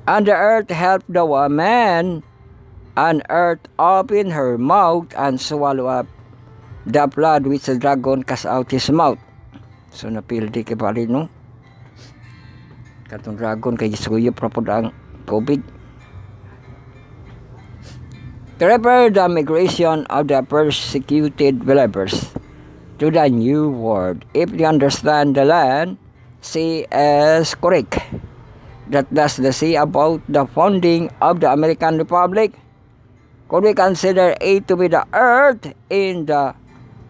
And the earth helped the woman, and earth opened her mouth and swallow up the blood which the dragon cast out his mouth. So napildi kay bali, no? Katong dragon kay gisuyop ra pud ang tubig. To refer the migration of the persecuted believers to the new world, if they understand the land, sea is correct. That does the sea about the founding of the American Republic. Could we consider it to be the earth in the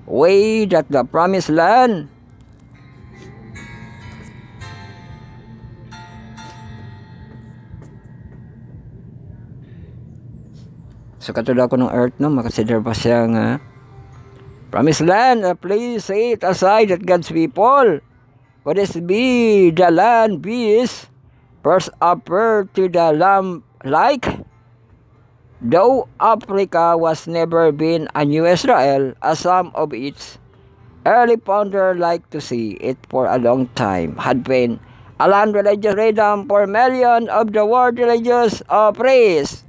way that the promised land? So katulad ko ng earth, no, makakonsider pa siya nga promised land, a place set aside that God's people. What is be the land beast first appeared to the lamb like? Though Africa was never been a new Israel, as some of its early founders like to see it for a long time, had been a land religious freedom for millions of the world religious oppressed.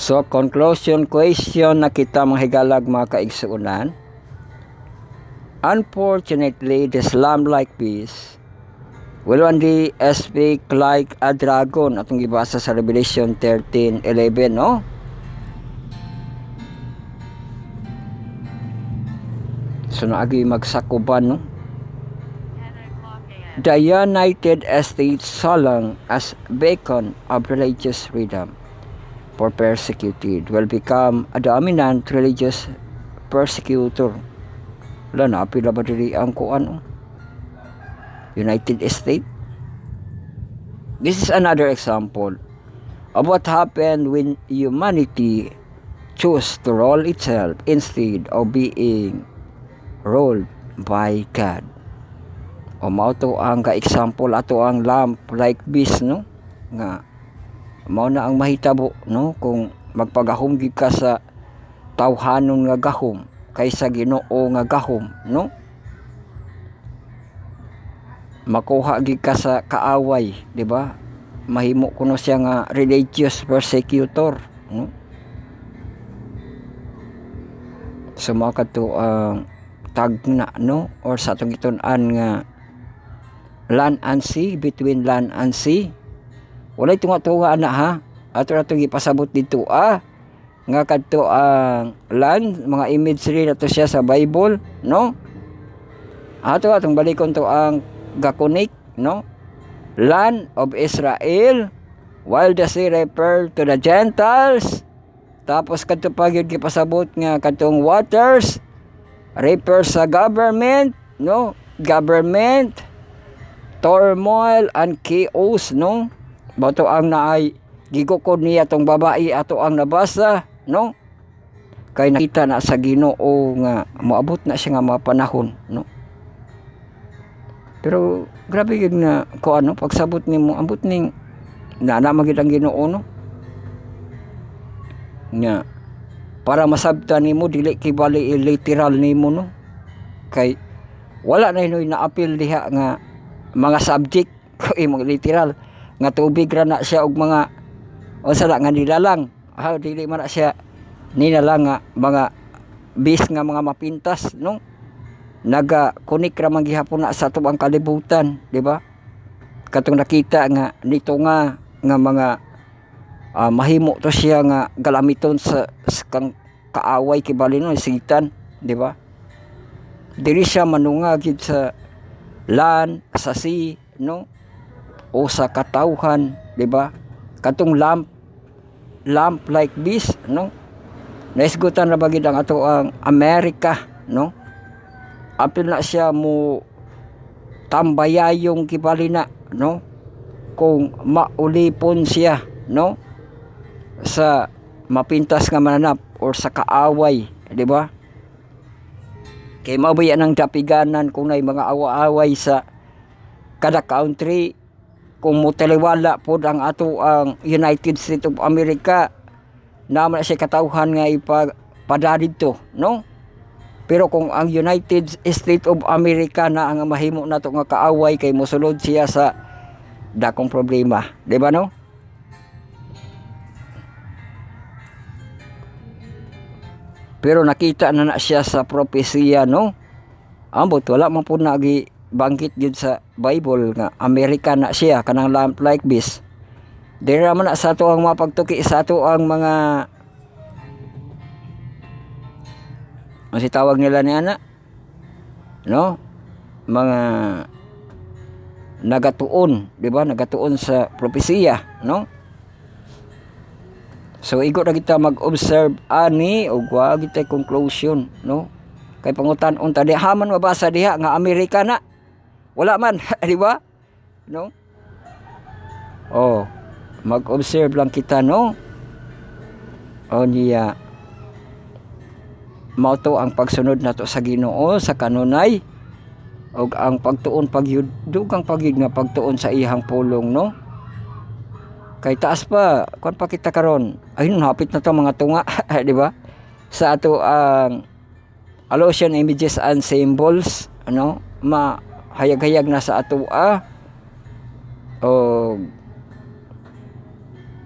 So, conclusion question na kita manghigalag mga kaigsuunan. Unfortunately, this lamb-like beast will one day speak like a dragon. Atong gibasa sa Revelation 13:11, no? So, naagi magsakuban, no? The United States salang as beacon of religious freedom for persecuted will become a dominant religious persecutor. Wala na, pila ba diri ang kuan? United States. This is another example of what happened when humanity chose to rule itself instead of being ruled by God. O mao to ang ka-example ato ang lamp-like beast, no? Nga mao na ang mahitabo, no, kung magpagahom gid ka sa tawhanon nga gahom kaysa Ginoo nga gahom, no? makuha gid ka sa kaaway, di ba? Mahimo kuno siya nga religious persecutor, no? So mao kadto ang tagna, no, or sa atong gitun-an nga land and sea, between land and sea. Walay tunga-tunga na ha. Ato gipasabot dito nga kadto ang land, mga imagery na to siya sa Bible, no? Atong balikon to ang gakunik, no? Land of Israel, while the sea refer to the Gentiles. Tapos kadto pa gyud gipasabot nga kadtong waters refer sa government, no? Government, turmoil and chaos, no? Bato ang naay gigukod niya tong babae ato ang nabasa, no? Kay nakita na sa Ginoo nga moabot na siya nga mga panahon, no? Pero grabe gyud nga ko ano pagsabot nimo ambot ning na magid ang Ginoo, no? Nga para masabtan nimo dili kibali literal nimo, no? Kay wala na inoy na-appeal diha nga mga subject ko imong literal nga tubig ra na siya og mga unsa nga nilalang. Dili man na siya nilalang nga mga bis nga mga mapintas, no? Naga kunik ra man gihapon na sa tubang kalibutan, di ba? Katong nakita nga nito nga mga mahimo to siya nga galamiton sa kang kaaway kibali no sitan, di ba? Diri siya manungagid sa land, sa sea, no? O sa katawhan, di ba? Katong lamp like this, no? Naisgutan na bagid ang ato ang Amerika, no? Apil na siya mo tambayayong kibali na, no? Kung maulipon siya, no? Sa mapintas nga mananap or sa kaaway, di ba? Kay mabayan ang dapiganan kung nay mga awa-away sa kada country, kung mutaliwala po ang ato ang United States of America, naman siya katawhan nga ipadadid to, no? Pero kung ang United States of America na ang mahimo nato nga kaaway, kay mosulod siya sa dakong problema, di ba, no? Pero nakita na siya sa propesya, no? Ambot wala man po nagi bangkit gyud sa Bible nga Amerika na siya kanang lamp like this. Diri man na sa ato ang mapagtuki sa ato ang mga tawag nila ni ana, no? Mga nagatuon, di ba? Nagatuon sa propesya, no? So igo na kita mag-observe ani ug wa kita conclusion, no? Kay pangutan-on ta diha man mabasa diha nga Amerika na. Wala man, di ba? No? Oh, mag-observe lang kita, no? O niya mao to ang pagsunod nato sa Ginoo sa kanunay ug ang pagtuon dugang pagyud nga pagtuon sa ihang pulong, no? Kay taas pa kun pa kita karon ayun hapit na to mga tunga di ba sa ato ang allusion images and symbols, ano mahayag-hayag na sa ato o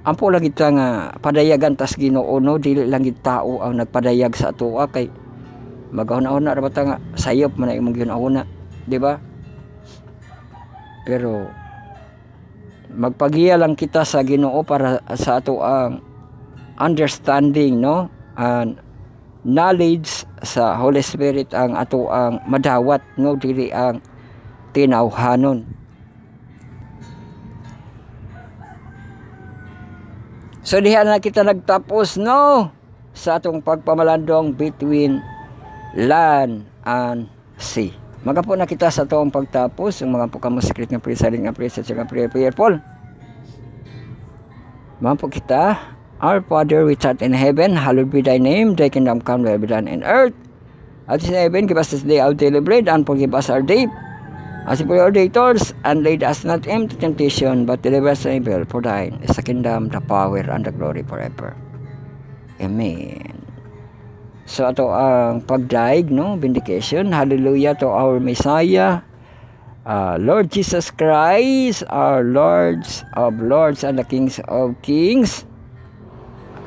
ampo lang kita nga padayagan tas Ginoo, no? Dili lang gid tao ang nagpadayag sa ato kay magahon-ahon na ra bata nga sayop man imong gihon-ahon na, di ba? Pero magpagiya lang kita sa Ginoo para sa ato ang understanding, no? And knowledge sa Holy Spirit ang ato ang madawat, no? Dili ang tinawhanon. So diha na kita nagtapos, no? Sa atong pagpamalandong between land and sea. Magapo na kita sa toong pagtapos ang mga pukamusikrit nga pre-silent nga pre-set nga prayerful. Mampo kita, Our Father which art in heaven, hallowed be thy name, thy kingdom come, thy will be done in earth as in heaven. Give us this day our daily bread, and forgive us our debt as we forgive our debtors, and lead us not into temptation, but deliver us from evil. For thine is the kingdom, the power, and the glory forever. Amen. So ato ang pagdaig, no? Vindication. Hallelujah to our Messiah. Lord Jesus Christ, our Lords of Lords and the Kings of Kings,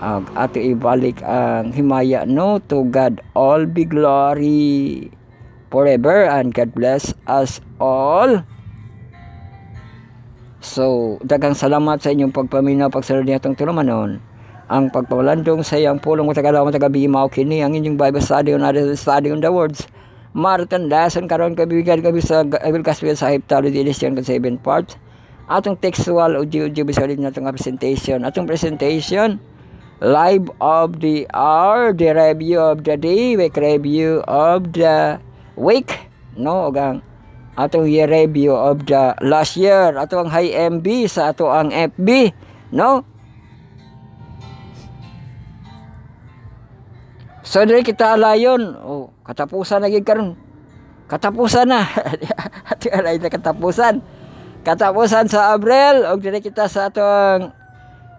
ato ibalik ang himaya, no? To God all be glory forever, and God bless us all. So, daghang salamat sa inyong pagpaminaw, pagsunod nitong tulumanon. Ang pagpawalandong sa iyang pulong matagalaw matagabimaw kini ang inyong Bible study on the words. Marathon lesson karon kabigan kami sa Bible Gospel sa Heptalogy edition ng 7 parts. Atong textual audio bisalin natong presentation. Atong presentation live of the hour, the review of the day, week review of the week, no? Ogang atong year review of the last year, atong high MB sa ato ang FB, no? So diri kita alayon, katapusan na gid karon. Katapusan na. Ati alay na katapusan. Katapusan sa Abril, og diri kita sa atong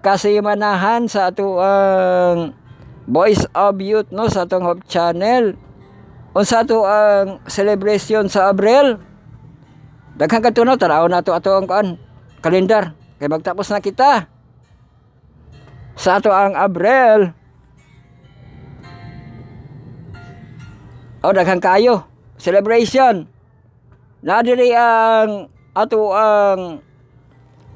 kasimanahan sa ato ang Voice of Youth, no, sa atong Hope Channel. Unsa ato ang celebration sa Abril? Daghang katunaw tanaw nato atong kalendar kay magtapos na kita. Sa ato ang Abril, daghang kayo celebration. Na diri ang ato ang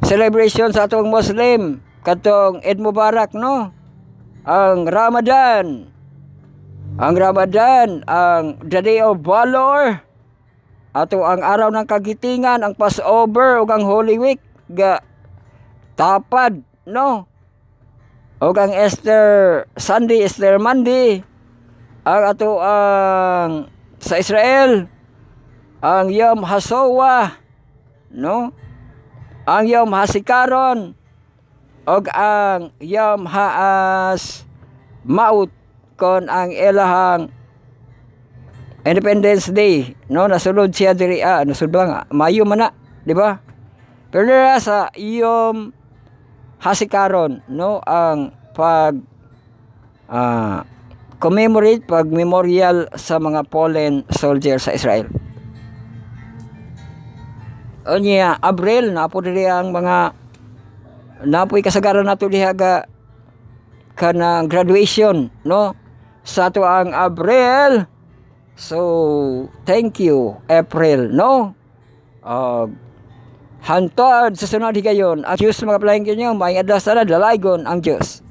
celebration sa atong Muslim katong Eid Mubarak, no? Ang Ramadan, ang the Day of Valor, ato ang araw ng kagitingan, ang Passover ug ang Holy Week ga tapad, no? Ug ang Easter Sunday, Easter Monday, ang ato ang sa Israel ang Yom HaShoah, no? Ang Yom HaSikaron og ang Yom HaAsmaut kon ang ilahang Independence Day, no? Nasulod siya diri nasulod ba Mayo man na, di ba? Pero sa Yom HaSikaron, no, ang pag commemorate, pag memorial sa mga fallen soldiers sa Israel. Unya Abril napo diri ang mga napoy kasagaran nato diha ga kanang graduation, no, sa ato ang Abril. So thank you April, no. Hantod sa sunod higayon at Diyos mga palayan kinyo, may adlaw sana dalaygon ang Diyos.